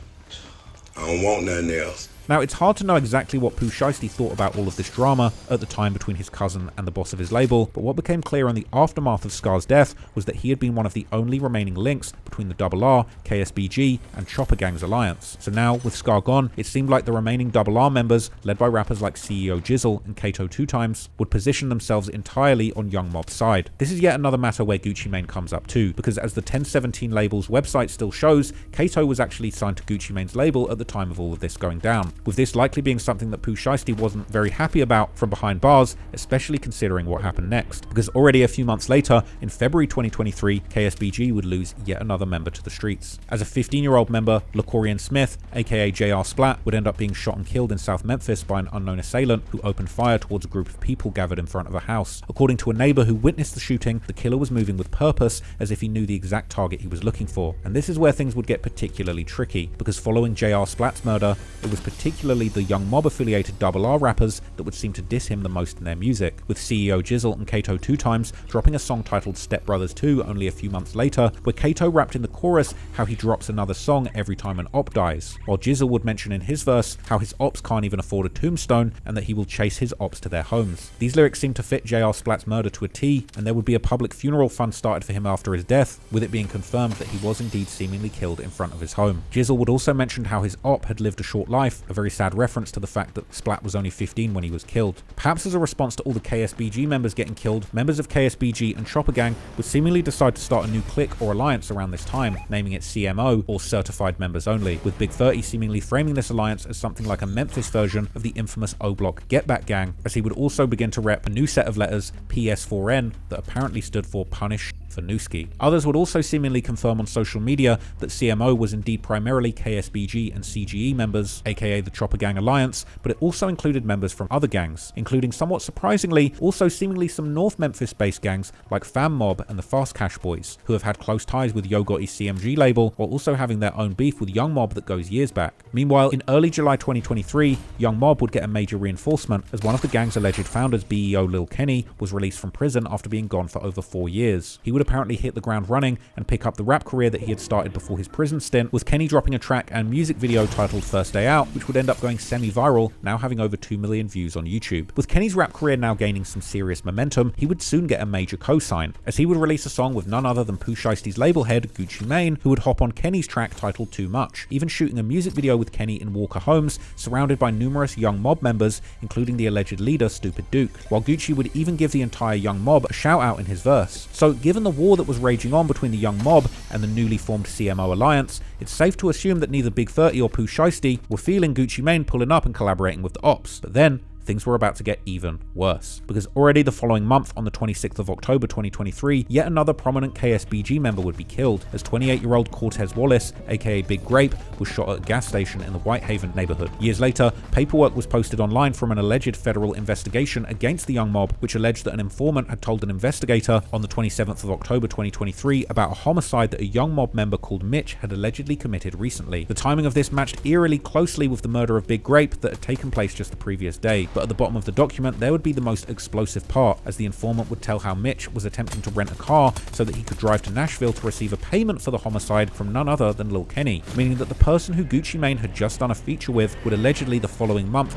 I don't want nothing else. Now, it's hard to know exactly what Pooh Shiesty thought about all of this drama at the time between his cousin and the boss of his label, but what became clear in the aftermath of Scar's death was that he had been one of the only remaining links between the RR, KSBG, and Chopper Gang's alliance. So now, with Scar gone, it seemed like the remaining RR members, led by rappers like CEO Jizzle and Kato 2 Times, would position themselves entirely on Young Mob's side. This is yet another matter where Gucci Mane comes up too, because as the 1017 label's website still shows, Kato was actually signed to Gucci Mane's label at the time of all of this going down, with this likely being something that Pooh Shiesty wasn't very happy about from behind bars, especially considering what happened next. Because already a few months later, in February 2023, KSBG would lose yet another member to the streets. As a 15-year-old member, LaCorian Smith, aka JR Splat, would end up being shot and killed in South Memphis by an unknown assailant who opened fire towards a group of people gathered in front of a house. According to a neighbor who witnessed the shooting, the killer was moving with purpose, as if he knew the exact target he was looking for. And this is where things would get particularly tricky, because following JR Splat's murder, it was particularly the Young Mob affiliated RR rappers that would seem to diss him the most in their music, with CEO Jizzle and Kato 2 Times dropping a song titled Step Brothers 2 only a few months later, where Kato rapped in the chorus how he drops another song every time an op dies, while Jizzle would mention in his verse how his ops can't even afford a tombstone and that he will chase his ops to their homes. These lyrics seem to fit JR Splat's murder to a T, and there would be a public funeral fund started for him after his death, with it being confirmed that he was indeed seemingly killed in front of his home. Jizzle would also mention how his op had lived a short life, a very sad reference to the fact that Splat was only 15 when he was killed. Perhaps as a response to all the KSBG members getting killed, members of KSBG and Chopper Gang would seemingly decide to start a new clique or alliance around this time, naming it CMO, or Certified Members Only, with Big 30 seemingly framing this alliance as something like a Memphis version of the infamous O-Block Get Back Gang, as he would also begin to rep a new set of letters, PS4N, that apparently stood for Punish for Newski. Others would also seemingly confirm on social media that CMO was indeed primarily KSBG and CGE members, aka the Chopper Gang Alliance, but it also included members from other gangs, including somewhat surprisingly also seemingly some North Memphis based gangs like Fam Mob and the Fast Cash Boys, who have had close ties with Yo Gotti's CMG label while also having their own beef with Young Mob that goes years back. Meanwhile, in early July 2023, Young Mob would get a major reinforcement as one of the gang's alleged founders, BEO Lil Kenny, was released from prison after being gone for over 4 years. He would apparently hit the ground running and pick up the rap career that he had started before his prison stint, with Kenny dropping a track and music video titled First Day Out, which would end up going semi-viral, now having over 2 million views on YouTube. With Kenny's rap career now gaining some serious momentum, he would soon get a major co-sign, as he would release a song with none other than Pooh Shiesty's label head, Gucci Mane, who would hop on Kenny's track titled Too Much, even shooting a music video with Kenny in Walker Homes, surrounded by numerous Young Mob members, including the alleged leader, Stupid Duke, while Gucci would even give the entire Young Mob a shout out in his verse. So given the the war that was raging on between the young mob and the newly formed CMO alliance, it's safe to assume that neither Big 30 or Pooh Shiesty were feeling Gucci Mane pulling up and collaborating with the ops. But then, things were about to get even worse. Because already the following month, on the 26th of October 2023, yet another prominent KSBG member would be killed, as 28-year-old Cortez Wallace, aka Big Grape, was shot at a gas station in the Whitehaven neighborhood. Years later, paperwork was posted online from an alleged federal investigation against the young mob, which alleged that an informant had told an investigator on the 27th of October 2023 about a homicide that a young mob member called Mitch had allegedly committed recently. The timing of this matched eerily closely with the murder of Big Grape that had taken place just the previous day. But at the bottom of the document, there would be the most explosive part, as the informant would tell how Mitch was attempting to rent a car so that he could drive to Nashville to receive a payment for the homicide from none other than Lil Kenny, meaning that the person who Gucci Mane had just done a feature with would allegedly the following month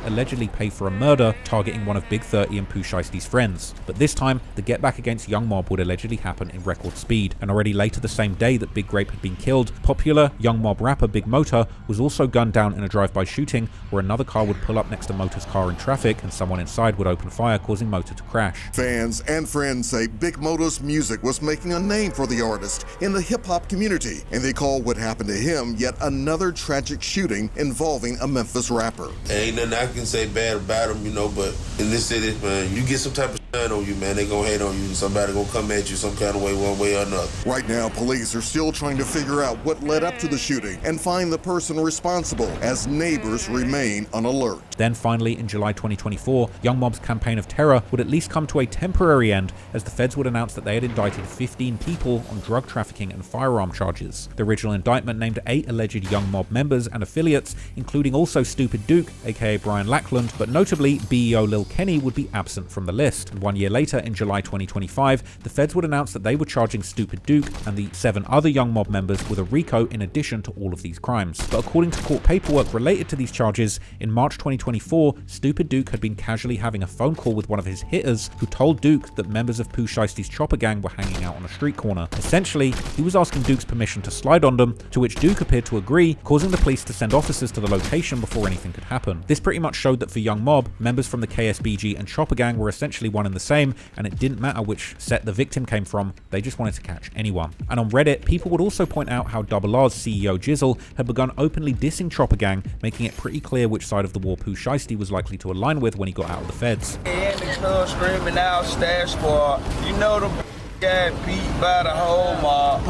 pay for a murder targeting one of Big 30 and Pooh Shiesty's friends. But this time, the get back against young mob would allegedly happen in record speed, and already later the same day that Big Grape had been killed, popular young mob rapper Big Motor was also gunned down in a drive-by shooting where another car would pull up next to Motor's car in traffic and someone inside would open fire, causing Motor to crash. Fans and friends say Big Motor's music was making a name for the artist in the hip-hop community, and they call what happened to him yet another tragic shooting involving a Memphis rapper. Ain't nothing I can say bad about him, you know, but in this city, man, you get some type of shine on you, man, they gonna hate on you, and somebody gonna come at you some kind of way, one way or another. Right now, police are still trying to figure out what led up to the shooting and find the person responsible, as neighbors remain on alert. Then finally, in July 2024, Young Mob's campaign of terror would at least come to a temporary end, as the feds would announce that they had indicted 15 people on drug trafficking and firearm charges. The original indictment named 8 alleged Young Mob members and affiliates, including also Stupid Duke, aka Brian Lackland, but notably BEO Lil Kenny would be absent from the list. And 1 year later, in July 2025, the feds would announce that they were charging Stupid Duke and the 7 other Young Mob members with a RICO in addition to all of these crimes. But according to court paperwork related to these charges, in March 2024, Stupid Duke had been casually having a phone call with one of his hitters who told Duke that members of Pooh Shiesty's chopper gang were hanging out on a street corner. Essentially, he was asking Duke's permission to slide on them, to which Duke appeared to agree, causing the police to send officers to the location before anything could happen. This pretty much showed that for Young Mob, members from the KSBG and chopper gang were essentially one and the same, and it didn't matter which set the victim came from, they just wanted to catch anyone. And on Reddit, people would also point out how Double R's CEO Jizzle had begun openly dissing chopper gang, making it pretty clear which side of the war Pooh Shiesty was likely to align with when he got out of the feds. In the club screaming out Stash Squad, you know the got beat by the whole mob.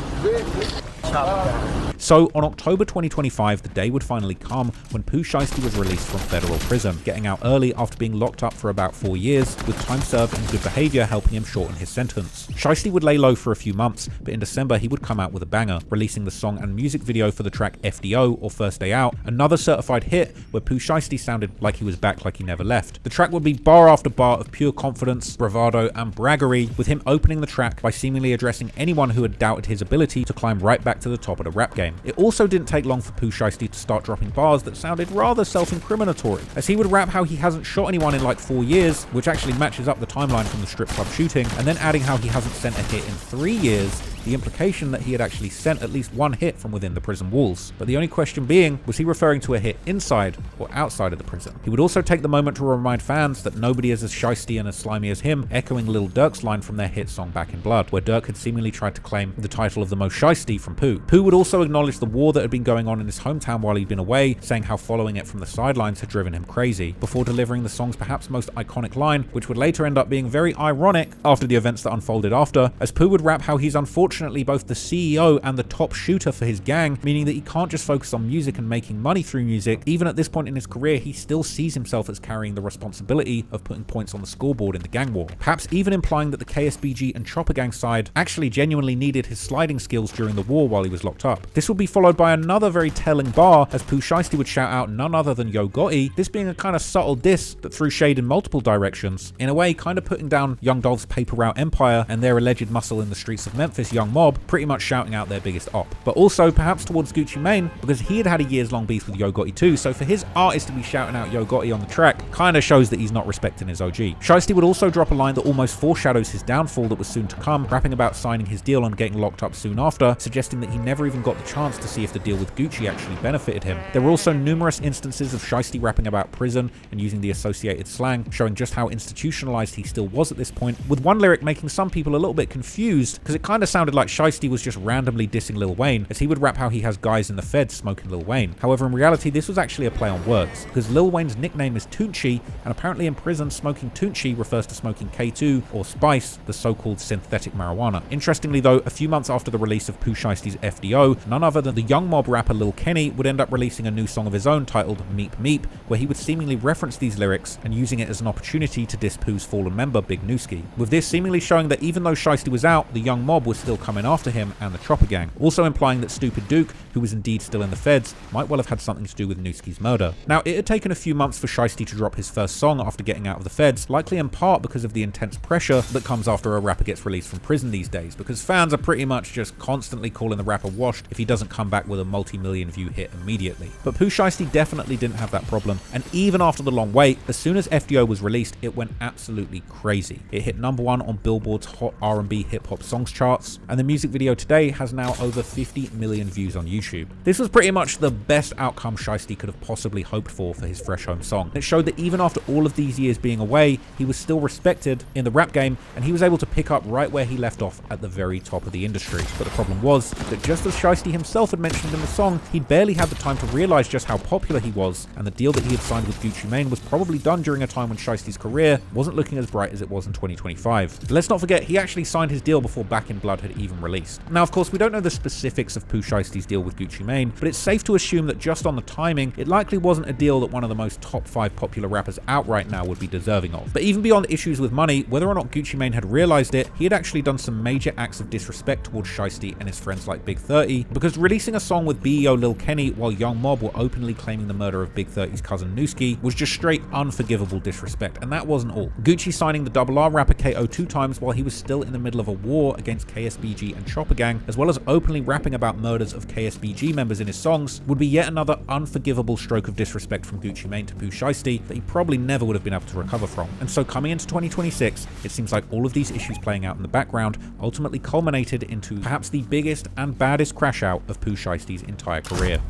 So, on October 2025, the day would finally come when Pooh Shiesty was released from federal prison, getting out early after being locked up for about 4 years, with time served and good behavior helping him shorten his sentence. Shiesty would lay low for a few months, but in December he would come out with a banger, releasing the song and music video for the track FDO, or First Day Out, another certified hit where Pooh Shiesty sounded like he was back like he never left. The track would be bar after bar of pure confidence, bravado, and braggery, with him opening the track by seemingly addressing anyone who had doubted his ability to climb right back to the top of the rap game. It also didn't take long for Pooh Shiesty to start dropping bars that sounded rather self-incriminatory, as he would rap how he hasn't shot anyone in like 4 years, which actually matches up the timeline from the strip club shooting, and then adding how he hasn't sent a hit in 3 years, the implication that he had actually sent at least one hit from within the prison walls. But the only question being, was he referring to a hit inside or outside of the prison? He would also take the moment to remind fans that nobody is as shiesty and as slimy as him, echoing Lil Durk's line from their hit song Back in Blood, where Durk had seemingly tried to claim the title of the most shiesty from Pooh. Pooh would also acknowledge the war that had been going on in his hometown while he'd been away, saying how following it from the sidelines had driven him crazy, before delivering the song's perhaps most iconic line, which would later end up being very ironic after the events that unfolded after, as Pooh would rap how he's unfortunately both the CEO and the top shooter for his gang, meaning that he can't just focus on music and making money through music. Even at this point in his career, he still sees himself as carrying the responsibility of putting points on the scoreboard in the gang war, perhaps even implying that the KSBG and chopper gang side actually genuinely needed his sliding skills during the war while he was locked up. This would be followed by another very telling bar, as Pooh Shiesty would shout out none other than Yo Gotti, this being a kind of subtle diss that threw shade in multiple directions, in a way kind of putting down Young Dolph's paper route empire and their alleged muscle in the streets of Memphis, young mob pretty much shouting out their biggest op. But also perhaps towards Gucci Mane, because he had a years-long beef with Yo Gotti too, so for his artist to be shouting out Yo Gotti on the track kinda shows that he's not respecting his OG. Shiesty would also drop a line that almost foreshadows his downfall that was soon to come, rapping about signing his deal and getting locked up soon after, suggesting that he never even got the chance to see if the deal with Gucci actually benefited him. There were also numerous instances of Shiesty rapping about prison and using the associated slang, showing just how institutionalized he still was at this point, with one lyric making some people a little bit confused because it kind of sounded like Shiesty was just randomly dissing Lil Wayne, as he would rap how he has guys in the feds smoking Lil Wayne. However, in reality, this was actually a play on words, because Lil Wayne's nickname is Tunchi, and apparently in prison, smoking Tunchi refers to smoking K2 or Spice, the so-called synthetic marijuana. Interestingly though, a few months after the release of Pooh Shiesty's FDO, none other than the young mob rapper Lil Kenny would end up releasing a new song of his own titled Meep Meep, where he would seemingly reference these lyrics and using it as an opportunity to diss Pooh's fallen member Big Nooski, with this seemingly showing that even though Shiesty was out, the young mob was still coming after him and the Chopper Gang, also implying that Stupid Duke, who was indeed still in the feds, might well have had something to do with Nooski's murder. Now, it had taken a few months for Shiesty to drop his first song after getting out of the feds, likely in part because of the intense pressure that comes after a rapper gets released from prison these days, because fans are pretty much just constantly calling the rapper washed if he doesn't come back with a multi-million view hit immediately. But Pooh Shiesty definitely didn't have that problem, and even after the long wait, as soon as FDO was released, it went absolutely crazy. It hit #1 on Billboard's Hot R&B Hip Hop Songs charts, and the music video today has now over 50 million views on YouTube. This was pretty much the best outcome Shiesty could have possibly hoped for his Fresh Home song. It showed that even after all of these years being away, he was still respected in the rap game, and he was able to pick up right where he left off at the very top of the industry. But the problem was that just as Shiesty himself had mentioned in the song, he'd barely had the time to realize just how popular he was, and the deal that he had signed with Gucci Mane was probably done during a time when Shiesty's career wasn't looking as bright as it was in 2025. But let's not forget, he actually signed his deal before Back in Blood had even released. Now, of course, we don't know the specifics of Pooh Shiesty's deal with Gucci Mane, but it's safe to assume that just on the timing, it likely wasn't a deal that one of the most top 5 popular rappers out right now would be deserving of. But even beyond issues with money, whether or not Gucci Mane had realized it, he had actually done some major acts of disrespect towards Shiesty and his friends like Big 30, because releasing a song with BEO Lil Kenny while Young Mob were openly claiming the murder of Big 30's cousin Nooski was just straight unforgivable disrespect, and that wasn't all. Gucci signing the RR rapper KO 2 times while he was still in the middle of a war against KSBG and Chopper Gang, as well as openly rapping about murders of KSBG members in his songs, would be yet another unforgivable stroke of disrespect from Gucci Mane to Pooh Shiesty that he probably never would have been able to recover from. And so coming into 2026, it seems like all of these issues playing out in the background ultimately culminated into perhaps the biggest and baddest crash out of Pooh Shiesty's entire career.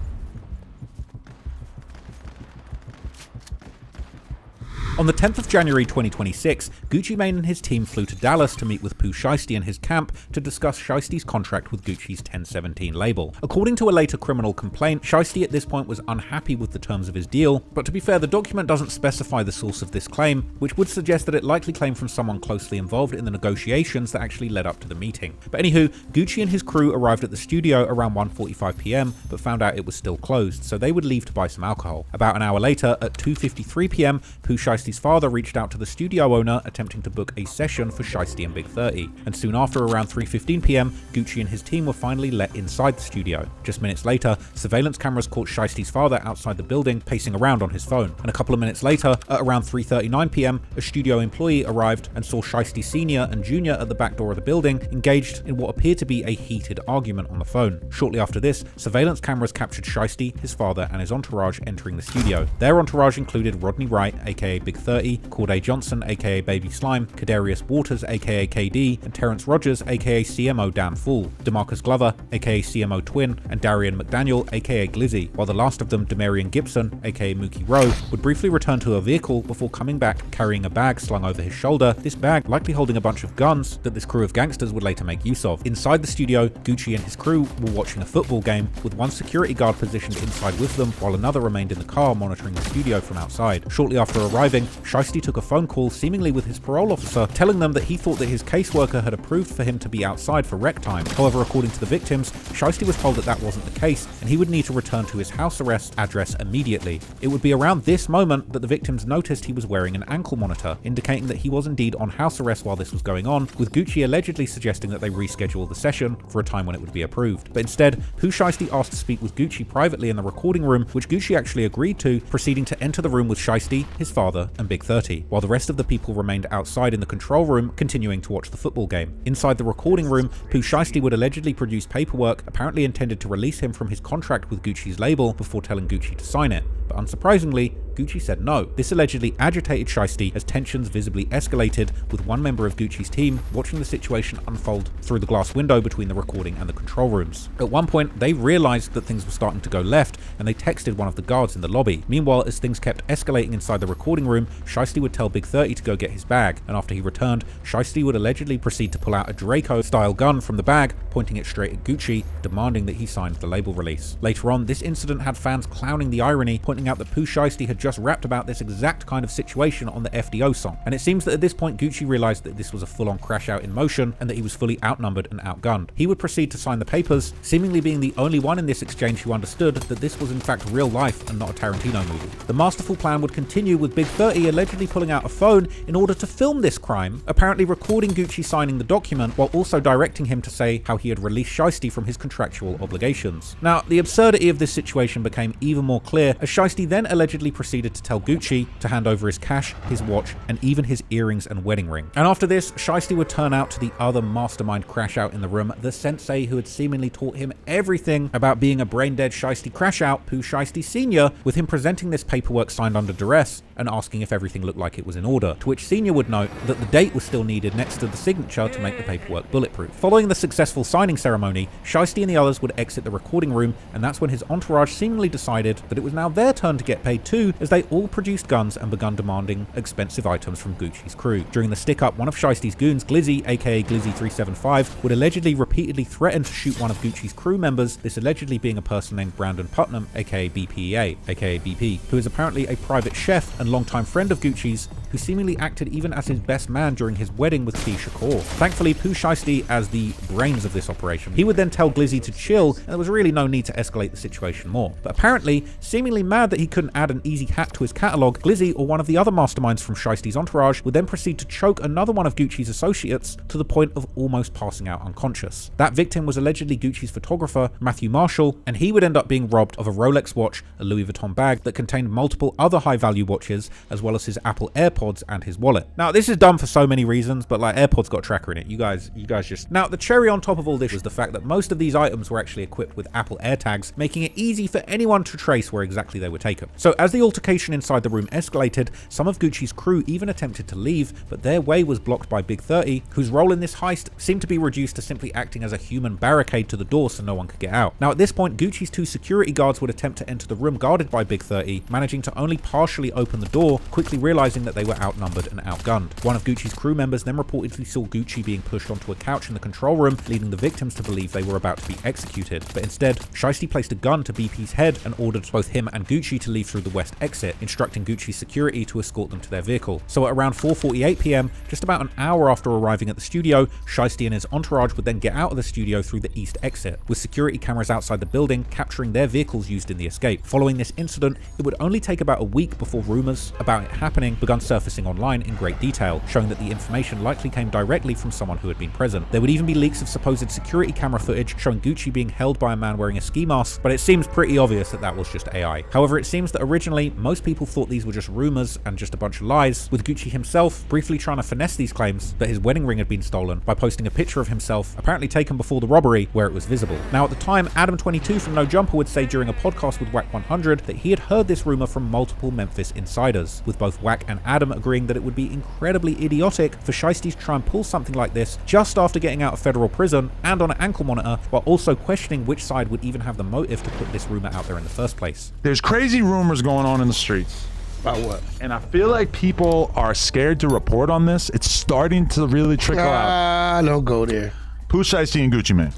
On the 10th of January 2026, Gucci Mane and his team flew to Dallas to meet with Pooh Shiesty and his camp to discuss Shiesty's contract with Gucci's 1017 label. According to a later criminal complaint, Shiesty at this point was unhappy with the terms of his deal, but to be fair, the document doesn't specify the source of this claim, which would suggest that it likely came from someone closely involved in the negotiations that actually led up to the meeting. But anywho, Gucci and his crew arrived at the studio around 1:45 PM, but found out it was still closed, so they would leave to buy some alcohol. About an hour later, at 2:53 PM, Pooh Shiesty's father reached out to the studio owner attempting to book a session for Shiesty and Big 30, and soon after, around 3:15 PM, Gucci and his team were finally let inside the studio. Just minutes later, surveillance cameras caught Shiesty's father outside the building pacing around on his phone, and a couple of minutes later, at around 3:39 PM, a studio employee arrived and saw Shiesty Sr. and Jr. at the back door of the building engaged in what appeared to be a heated argument on the phone. Shortly after this, surveillance cameras captured Shiesty, his father, and his entourage entering the studio. Their entourage included Rodney Wright, aka Big 30, Corday Johnson, aka Baby Slime, Kadarius Waters, aka KD, and Terrence Rogers, aka CMO Dan Fool, DeMarcus Glover, aka CMO Twin, and Darian McDaniel, aka Glizzy, while the last of them, Demarion Gibson, aka Mookie Rowe, would briefly return to a vehicle before coming back carrying a bag slung over his shoulder, this bag likely holding a bunch of guns that this crew of gangsters would later make use of. Inside the studio, Gucci and his crew were watching a football game, with one security guard positioned inside with them, while another remained in the car monitoring the studio from outside. Shortly after arriving, Shiesty took a phone call seemingly with his parole officer, telling them that he thought that his caseworker had approved for him to be outside for rec time. However, according to the victims, Shiesty was told that that wasn't the case, and he would need to return to his house arrest address immediately. It would be around this moment that the victims noticed he was wearing an ankle monitor, indicating that he was indeed on house arrest while this was going on, with Gucci allegedly suggesting that they reschedule the session for a time when it would be approved. But instead, Pooh Shiesty asked to speak with Gucci privately in the recording room, which Gucci actually agreed to, proceeding to enter the room with Shiesty, his father, and Big 30, while the rest of the people remained outside in the control room continuing to watch the football game. Inside the recording room, Pooh Shiesty would allegedly produce paperwork apparently intended to release him from his contract with Gucci's label before telling Gucci to sign it, but unsurprisingly, Gucci said no. This allegedly agitated Shiesty as tensions visibly escalated, with one member of Gucci's team watching the situation unfold through the glass window between the recording and the control rooms. At one point, they realized that things were starting to go left, and they texted one of the guards in the lobby. Meanwhile, as things kept escalating inside the recording room, Shiesty would tell Big 30 to go get his bag, and after he returned, Shiesty would allegedly proceed to pull out a Draco-style gun from the bag, pointing it straight at Gucci, demanding that he signed the label release. Later on, this incident had fans clowning the irony, pointing out that Pooh Shiesty had just rapped about this exact kind of situation on the FDO song, and it seems that at this point Gucci realized that this was a full-on Crashout in motion and that he was fully outnumbered and outgunned. He would proceed to sign the papers, seemingly being the only one in this exchange who understood that this was in fact real life and not a Tarantino movie. The masterful plan would continue, with Big 30 allegedly pulling out a phone in order to film this crime, apparently recording Gucci signing the document while also directing him to say how he had released Shiesty from his contractual obligations. Now, the absurdity of this situation became even more clear as Shiesty then allegedly proceeded to tell Gucci to hand over his cash, his watch, and even his earrings and wedding ring. And after this, Shiesty would turn out to the other mastermind Crashout in the room, the sensei who had seemingly taught him everything about being a brain-dead Shiesty Crashout, Pooh Shiesty Sr., with him presenting this paperwork signed under duress and asking if everything looked like it was in order, to which Sr. would note that the date was still needed next to the signature to make the paperwork bulletproof. Following the successful signing ceremony, Shiesty and the others would exit the recording room, and that's when his entourage seemingly decided that it was now their turn to get paid too, as they all produced guns and begun demanding expensive items from Gucci's crew. During the stick-up, one of Shiesty's goons, Glizzy, aka Glizzy375, would allegedly repeatedly threaten to shoot one of Gucci's crew members, this allegedly being a person named Brandon Putnam, aka BPEA, aka BP, who is apparently a private chef and longtime friend of Gucci's, who seemingly acted even as his best man during his wedding with T. Shakur. Thankfully, Pooh Shiesty as the brains of this operation. He would then tell Glizzy to chill, and there was really no need to escalate the situation more. But apparently, seemingly mad that he couldn't add an easy hack to his catalogue, Glizzy, or one of the other masterminds from Shiesty's entourage, would then proceed to choke another one of Gucci's associates to the point of almost passing out unconscious. That victim was allegedly Gucci's photographer, Matthew Marshall, and he would end up being robbed of a Rolex watch, a Louis Vuitton bag that contained multiple other high-value watches, as well as his Apple AirPods and his wallet. Now, this is dumb for so many reasons, but like AirPods got a tracker in it. You guys just... Now, the cherry on top of all this was the fact that most of these items were actually equipped with Apple AirTags, making it easy for anyone to trace where exactly they were taken. So as the altercation inside the room escalated, some of Gucci's crew even attempted to leave, but their way was blocked by Big 30, whose role in this heist seemed to be reduced to simply acting as a human barricade to the door so no one could get out. Now, at this point, Gucci's two security guards would attempt to enter the room guarded by Big 30, managing to only partially open the door, quickly realizing that they were outnumbered and outgunned. One of Gucci's crew members then reportedly saw Gucci being pushed onto a couch in the control room, leading the victims to believe they were about to be executed. But instead, Shiesty placed a gun to BP's head and ordered both him and Gucci to leave through the west exit, instructing Gucci's security to escort them to their vehicle. So at around 4:48 p.m, just about an hour after arriving at the studio, Shiesty and his entourage would then get out of the studio through the east exit, with security cameras outside the building capturing their vehicles used in the escape. Following this incident, it would only take about a week before rumors about it happening began surfacing online in great detail, showing that the information likely came directly from someone who had been present. There would even be leaks of supposed security camera footage showing Gucci being held by a man wearing a ski mask, but it seems pretty obvious that that was just AI. However, it seems that originally most people thought these were just rumors and just a bunch of lies, with Gucci himself briefly trying to finesse these claims that his wedding ring had been stolen by posting a picture of himself, apparently taken before the robbery, where it was visible. Now, at the time, Adam22 from No Jumper would say during a podcast with Wack 100 that he had heard this rumor from multiple Memphis insiders, with both Wack and Adam agreeing that it would be incredibly idiotic for Shiesty to try and pull something like this just after getting out of federal prison and on an ankle monitor, while also questioning which side would even have the motive to put this rumor out there in the first place. There's crazy rumors going on in the streets. About what? And I feel like people are scared to report on this. It's starting to really trickle out. Don't go there. Pooh Shiesty and Gucci Mane.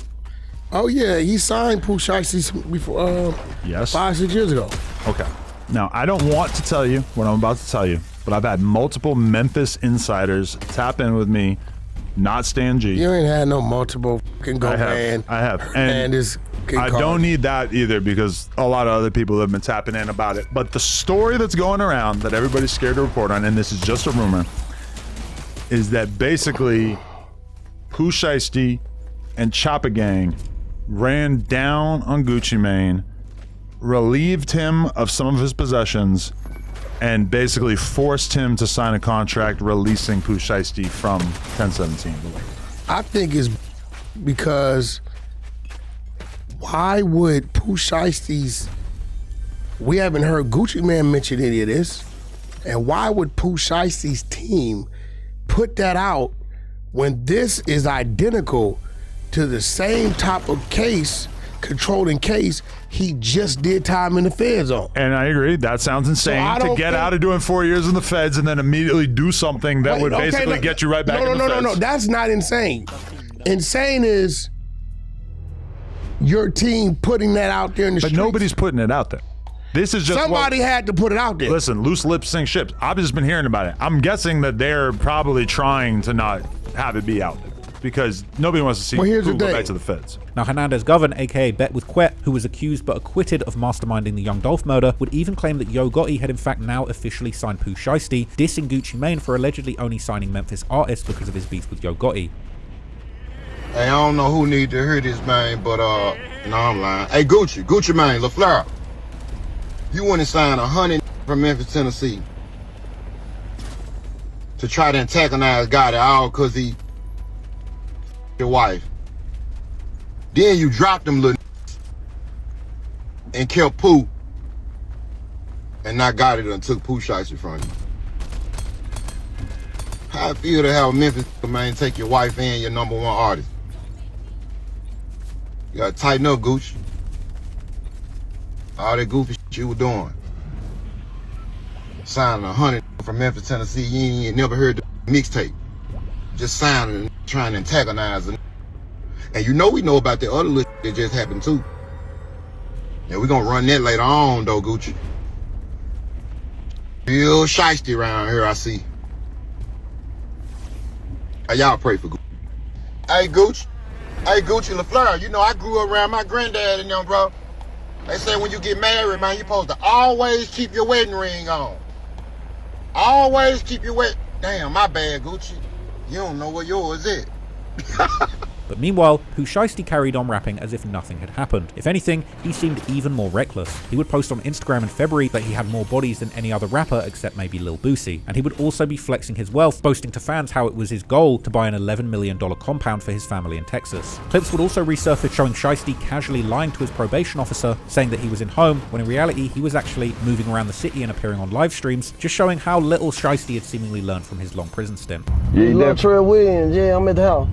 Oh yeah, he signed Pooh Shiesty before yes, 5-6 years ago. Okay. Now, I don't want to tell you what I'm about to tell you, but I've had multiple Memphis insiders tap in with me, not Stan G. You ain't had no multiple fucking go man. I have. And I don't need that either, because a lot of other people have been tapping in about it. But the story that's going around that everybody's scared to report on, and this is just a rumor, is that basically Pooh Shiesty and Choppa Gang ran down on Gucci Mane, relieved him of some of his possessions, and basically forced him to sign a contract releasing Pooh Shiesty from 1017. I think it's because why would Pooh Shiesty's, we haven't heard Gucci Mane mention any of this, and why would Pooh Shiesty's team put that out when this is identical to the same type of case, controlling case, he just did time in the feds on? And I agree, that sounds insane to get out of doing 4 years in the feds and then immediately do something that would basically get you right back in the feds. No, that's not insane. Insane is your team putting that out there in the streets. But nobody's putting it out there. This is just somebody had to put it out there. Listen, loose lips sink ships. I've just been hearing about it. I'm guessing that they're probably trying to not have it be out there because nobody wants to see Pooh go back to the feds. Now, Hernandez Govern, aka Bet with Quet, who was accused but acquitted of masterminding the Young Dolph murder, would even claim that Yo Gotti had in fact now officially signed Pooh Shiesty, dissing Gucci Mane for allegedly only signing Memphis artists because of his beef with Yo Gotti. Hey, I don't know who need to hear this, man, but no, I'm lying. Hey, Gucci Mane, LaFleur, you went and signed 100 from Memphis, Tennessee to try to antagonize Gotti all because he your wife. Then you dropped them little and killed Pooh and not Gotti and took Pooh Shiesty from you. How I feel to have Memphis, man, take your wife and your #1 artist. You gotta tighten up, Gucci. All that goofy shit you were doing. Signing 100 from Memphis, Tennessee, you ain't never heard the mixtape. Just signing and trying to antagonize them. And you know we know about the other little shit that just happened too. Yeah, we gonna run that later on though, Gucci. Real shiesty around here, I see. Hey, y'all pray for Gucci. Hey, Gucci LaFleur, you know I grew up around my granddad and them, bro. They say when you get married, man, you're supposed to always keep your wedding ring on. Always keep your Damn, my bad, Gucci. You don't know what yours is. But meanwhile, Pooh Shiesty carried on rapping as if nothing had happened. If anything, he seemed even more reckless. He would post on Instagram in February that he had more bodies than any other rapper except maybe Lil Boosie. And he would also be flexing his wealth, boasting to fans how it was his goal to buy an $11 million compound for his family in Texas. Clips would also resurface showing Shiesty casually lying to his probation officer, saying that he was in home, when in reality he was actually moving around the city and appearing on live streams, just showing how little Shiesty had seemingly learned from his long prison stint. Yeah, Latrell Williams, yeah, I'm at the house.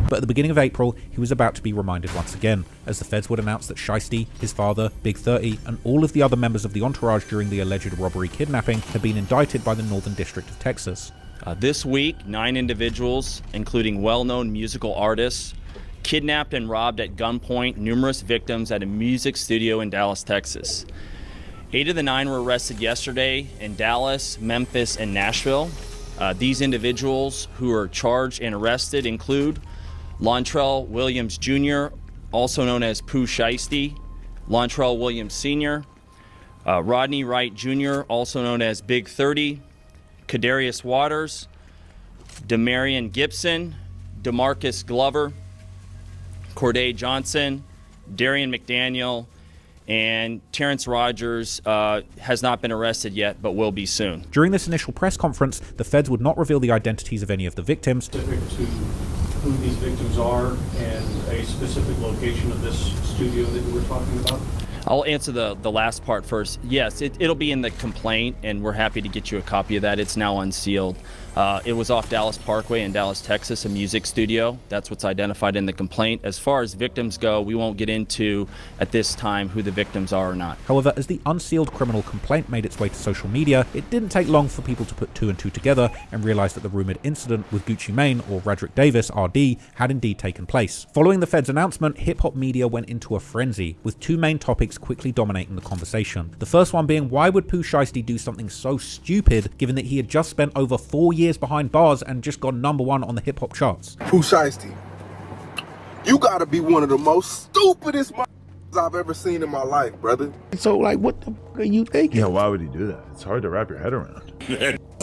But at the beginning of April, he was about to be reminded once again, as the feds would announce that Shiesty, his father, Big 30, and all of the other members of the entourage during the alleged robbery kidnapping had been indicted by the Northern District of Texas. This week, 9 individuals, including well-known musical artists, kidnapped and robbed at gunpoint numerous victims at a music studio in Dallas, Texas. 8 of the 9 were arrested yesterday in Dallas, Memphis, and Nashville. These individuals who are charged and arrested include Lontrell Williams Jr., also known as Pooh Shiesty, Lontrell Williams Sr., Rodney Wright Jr., also known as Big 30, Kadarius Waters, Demarion Gibson, DeMarcus Glover, Corday Johnson, Darian McDaniel, and Terrence Rogers has not been arrested yet, but will be soon. During this initial press conference, the feds would not reveal the identities of any of the victims. Specific to who these victims are and a specific location of this studio that you were talking about? I'll answer the last part first. Yes, it'll be in the complaint, and we're happy to get you a copy of that. It's now unsealed. It was off Dallas Parkway in Dallas, Texas, a music studio. That's what's identified in the complaint. As far as victims go, we won't get into, at this time, who the victims are or not. However, as the unsealed criminal complaint made its way to social media, it didn't take long for people to put 2 and 2 together and realize that the rumored incident with Gucci Mane, or Radrick Davis, RD, had indeed taken place. Following the Fed's announcement, hip-hop media went into a frenzy, with 2 main topics quickly dominating the conversation. The first one being, why would Pooh Shiesty do something so stupid, given that he had just spent over 4 years behind bars and just gone #1 on the hip-hop charts? Pooh Shiesty, you gotta be one of the most stupidest I've ever seen in my life, brother. So, like, what the fuck are you thinking? Yeah, why would he do that? It's hard to wrap your head around.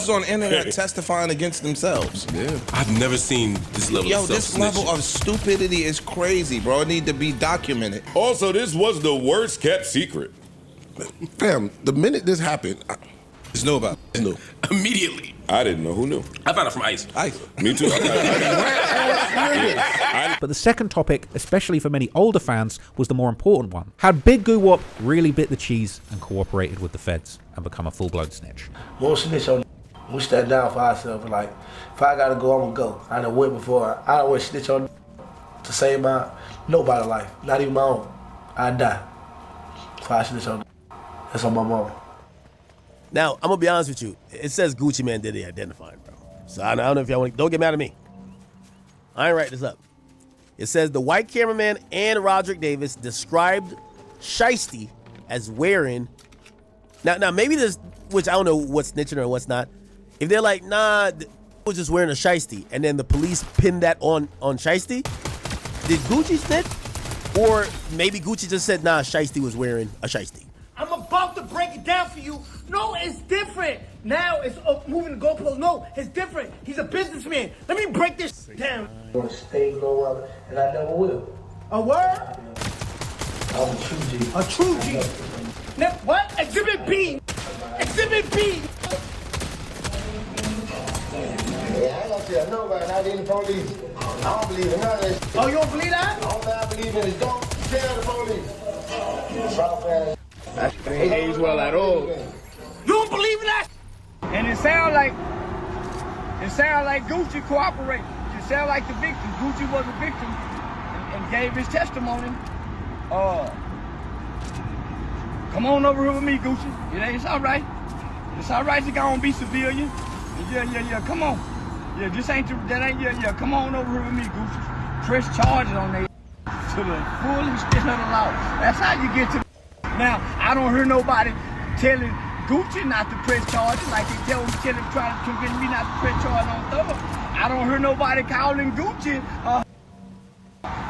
on the internet testifying against themselves. Yeah. I've never seen this level of this level of stupidity is crazy, bro. It need to be documented. Also, this was the worst kept secret. Fam, the minute this happened, I just know about it. Knew. Immediately. I didn't know. Who knew? I found out from Ice. Me too. But the second topic, especially for many older fans, was the more important one. Had Big Goo Wop really bit the cheese and cooperated with the feds and become a full-blown snitch? Won't snitch on. We stand down for ourselves. Like, if I gotta go, I'm gonna go. I done went before. I don't want to snitch on to save nobody's life, not even my own. I'd die if I snitch on. That's on my mama. Now, I'm gonna be honest with you. It says Gucci Mane did the identifying, bro. So I don't know if y'all want to, don't get mad at me. I ain't write this up. It says the white cameraman and Roderick Davis described Shiesty as wearing, now maybe this, which I don't know what's snitching or what's not. If they're like, nah, was just wearing a Shiesty, and then the police pinned that on Shiesty, did Gucci snitch? Or maybe Gucci just said, nah, Shiesty was wearing a Shiesty. I'm about to break it down for you. No, it's different. Now it's moving the goalpost. No, it's different. He's a businessman. Let me break this down. I'm gonna stay low, and I never will. A word? I'm a true G. A true G. Now, what? Exhibit B. Exhibit B. Yeah, I ain't gonna tell nobody, not even the police. I don't believe in none of that shit. Oh, you don't believe that? The only thing I believe in is don't tell the police. That ain't age well at all. You don't believe in that? And it sound like Gucci cooperated. It sound like the victim. Gucci was a victim and gave his testimony. Come on over here with me, Gucci. It's all right. It's all right to go and be civilian. Yeah, come on. Yeah, come on over here with me, Gucci. Press charges on they to the full extent of the law. That's how you get to. Now, I don't hear nobody telling Gucci not to press charges like they trying to convince me not to press charges on Thug. I don't hear nobody calling Gucci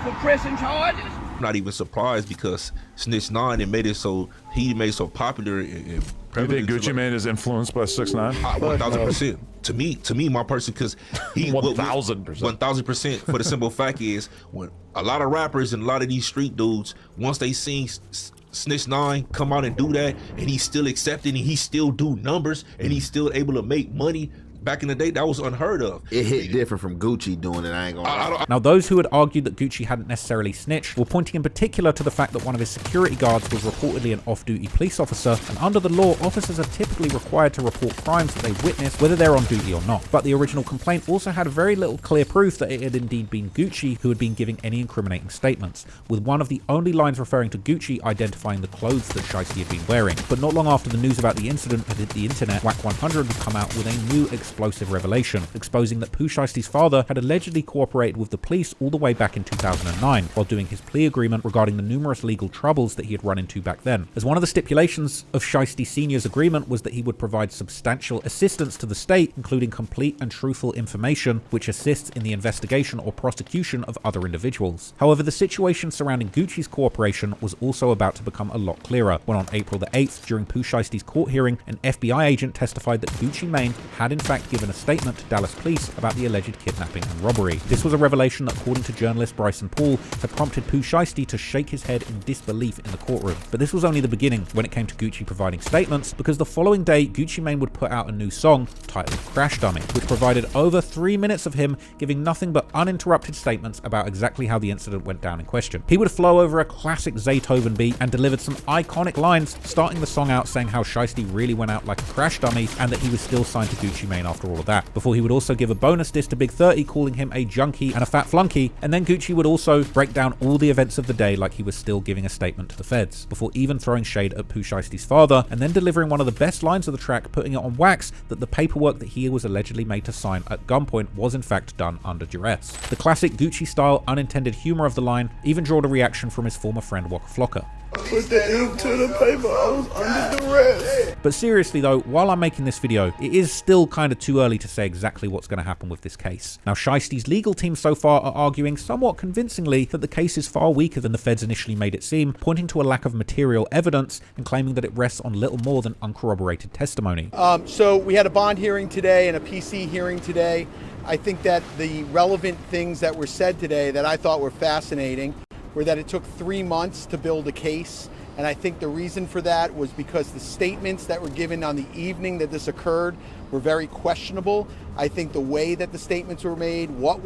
for pressing charges. I'm not even surprised because Snitch 9 and made it so popular and you think Gucci Mane is influenced by 6ix9ine? 1000%. To me, my person, because he 1000%. 1000%. For the simple fact is, when a lot of rappers and a lot of these street dudes, once they seen Snitch 9 come out and do that, and he's still accepting, and he still do numbers, and he's still able to make money. Back in the day, that was unheard of. It hit different from Gucci doing it, I ain't gonna lie. Now, those who had argued that Gucci hadn't necessarily snitched were pointing in particular to the fact that one of his security guards was reportedly an off-duty police officer, and under the law, officers are typically required to report crimes that they witness, whether they're on duty or not. But the original complaint also had very little clear proof that it had indeed been Gucci who had been giving any incriminating statements, with one of the only lines referring to Gucci identifying the clothes that Shiesty had been wearing. But not long after the news about the incident had hit the internet, Wack 100 would come out with a new explosive revelation, exposing that Pooh Shiesty's father had allegedly cooperated with the police all the way back in 2009 while doing his plea agreement regarding the numerous legal troubles that he had run into back then. As one of the stipulations of Shiesty Sr.'s agreement was that he would provide substantial assistance to the state, including complete and truthful information which assists in the investigation or prosecution of other individuals. However, the situation surrounding Gucci's cooperation was also about to become a lot clearer when on April the 8th, during Pooh Shiesty's court hearing, an FBI agent testified that Gucci Mane had in fact given a statement to Dallas police about the alleged kidnapping and robbery. This was a revelation that, according to journalist Bryson Paul, had prompted Pooh Shiesty to shake his head in disbelief in the courtroom. But this was only the beginning when it came to Gucci providing statements, because the following day, Gucci Mane would put out a new song titled Crash Dummy, which provided over 3 minutes of him giving nothing but uninterrupted statements about exactly how the incident went down in question. He would flow over a classic Zaytoven beat and delivered some iconic lines, starting the song out saying how Shiesty really went out like a crash dummy and that he was still signed to Gucci Mane after all of that, before he would also give a bonus diss to Big 30 calling him a junkie and a fat flunky, and then Gucci would also break down all the events of the day like he was still giving a statement to the feds, before even throwing shade at Pooh Shiesty's father, and then delivering one of the best lines of the track, putting it on wax that the paperwork that he was allegedly made to sign at gunpoint was in fact done under duress. The classic Gucci style unintended humor of the line even drawed a reaction from his former friend Waka Flocka. Put the ink to the paper, I was under duress. But seriously though, while I'm making this video, it is still kind of too early to say exactly what's going to happen with this case. Now, Shiesty's legal team so far are arguing somewhat convincingly that the case is far weaker than the feds initially made it seem, pointing to a lack of material evidence and claiming that it rests on little more than uncorroborated testimony. So we had a bond hearing today and a PC hearing today. I think that the relevant things that were said today that I thought were fascinating were that it took 3 months to build a case. And I think the reason for that was because the statements that were given on the evening that this occurred were very questionable. I think the way that the statements were made, what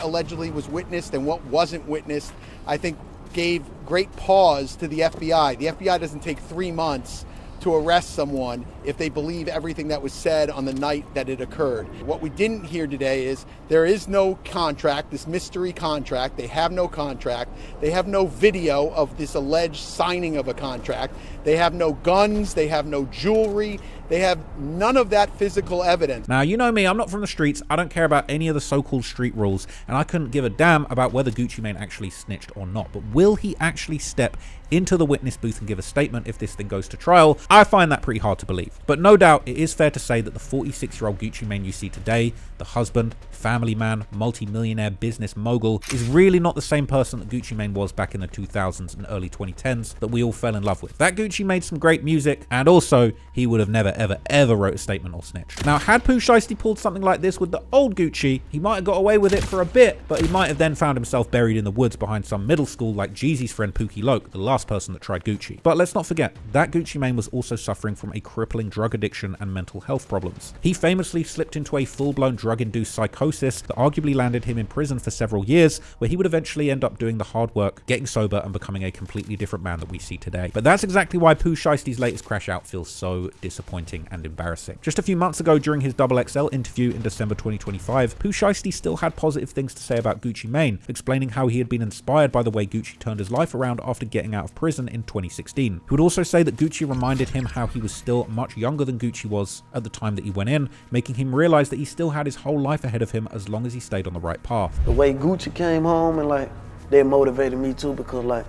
allegedly was witnessed and what wasn't witnessed, I think gave great pause to the FBI. The FBI doesn't take 3 months to arrest someone if they believe everything that was said on the night that it occurred. What we didn't hear today is there is no contract, this mystery contract. They have no contract. They have no video of this alleged signing of a contract. They have no guns. They have no jewelry. They have none of that physical evidence. Now, you know me, I'm not from the streets. I don't care about any of the so-called street rules, and I couldn't give a damn about whether Gucci Mane actually snitched or not. But will he actually step into the witness booth and give a statement if this thing goes to trial? I find that pretty hard to believe. But no doubt, it is fair to say that the 46-year-old Gucci Mane you see today, the husband, family man, multi-millionaire business mogul, is really not the same person that Gucci Mane was back in the 2000s and early 2010s that we all fell in love with. That Gucci made some great music, and also, he would have never ever wrote a statement or snitched. Now, had Pooh Shiesty pulled something like this with the old Gucci, he might have got away with it for a bit, but he might have then found himself buried in the woods behind some middle school like Jeezy's friend Pookie Loke, the last person that tried Gucci. But let's not forget, that Gucci Mane was also suffering from a crippling drug addiction and mental health problems. He famously slipped into a full-blown drug-induced psychosis that arguably landed him in prison for several years, where he would eventually end up doing the hard work, getting sober, and becoming a completely different man that we see today. But that's exactly why Pooh Shiesty's latest Crashout feels so disappointing and embarrassing. Just a few months ago, during his XXL interview in December 2025, Pooh Shiesty still had positive things to say about Gucci Mane, explaining how he had been inspired by the way Gucci turned his life around after getting out of prison in 2016. He would also say that Gucci reminded him how he was still much younger than Gucci was at the time that he went in, making him realize that he still had his whole life ahead of him as long as he stayed on the right path. The way Gucci came home and like, they motivated me too, because like,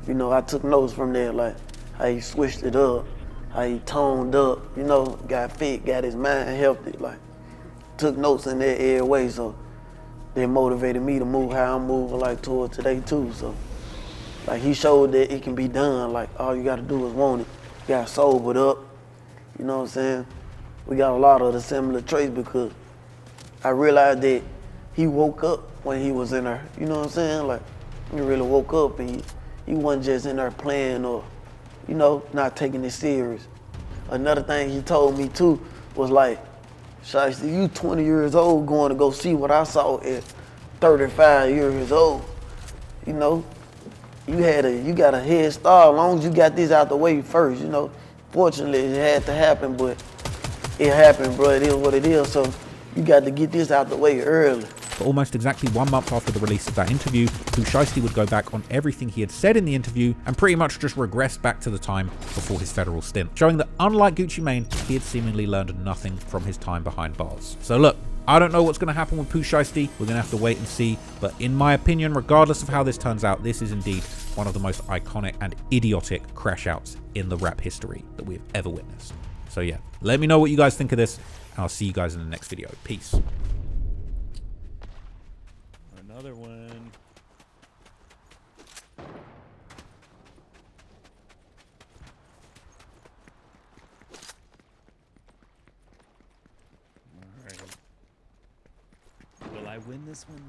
you know, I took notes from there, like how he switched it up, how he toned up, you know, got fit, got his mind healthy, like took notes in there every way, so they motivated me to move how I'm moving like toward today too. So like he showed that it can be done, like all you gotta do is want it. You got sobered up, you know what I'm saying? We got a lot of the similar traits because I realized that he woke up when he was in there, you know what I'm saying? Like he really woke up and he wasn't just in there playing or, you know, not taking it serious. Another thing he told me too was like, Shiesty, you 20 years old going to go see what I saw at 35 years old. You know, you got a head start as long as you got this out the way first, you know. Fortunately, it had to happen, but it happened, bro. It is what it is, so you got to get this out the way early. For almost exactly 1 month after the release of that interview, Pooh Shiesty would go back on everything he had said in the interview and pretty much just regress back to the time before his federal stint, showing that unlike Gucci Mane, he had seemingly learned nothing from his time behind bars. So look, I don't know what's going to happen with Pooh Shiesty. We're going to have to wait and see. But in my opinion, regardless of how this turns out, this is indeed one of the most iconic and idiotic crash outs in the rap history that we've ever witnessed. So yeah, let me know what you guys think of this, and I'll see you guys in the next video. Peace. Another one. All right. Will I win this one?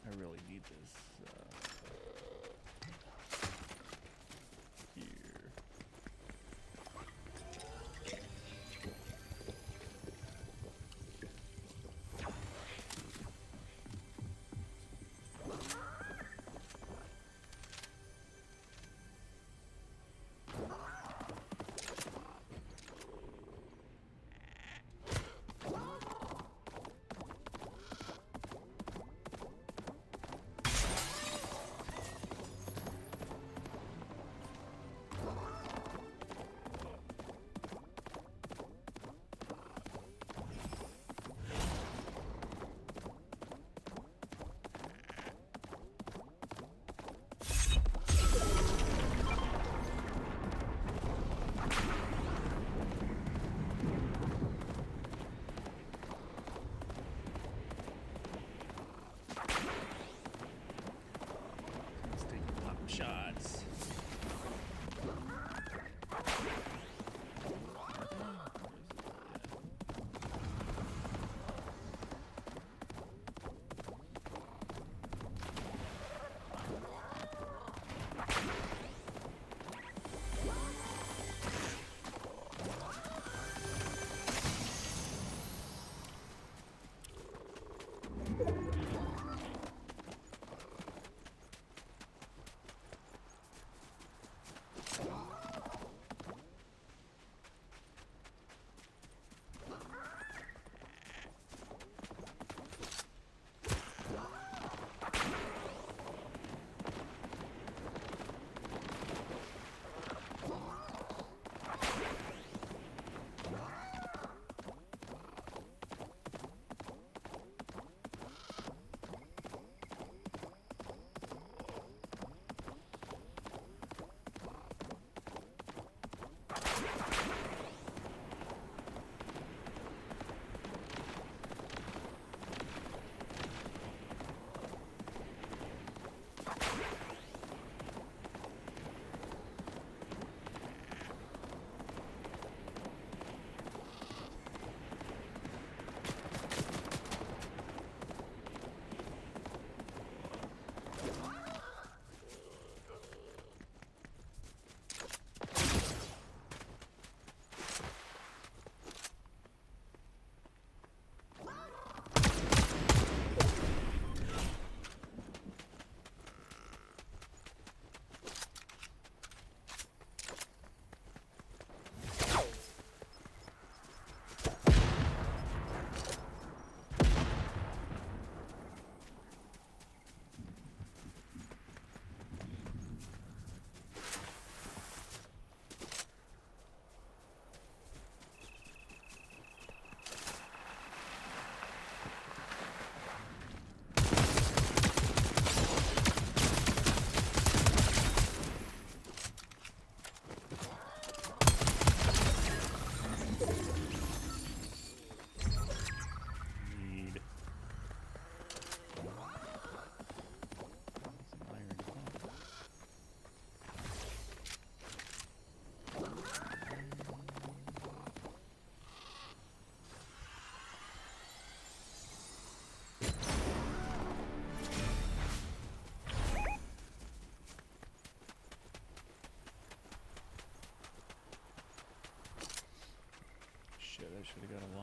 I really need this. Here. to go to lunch.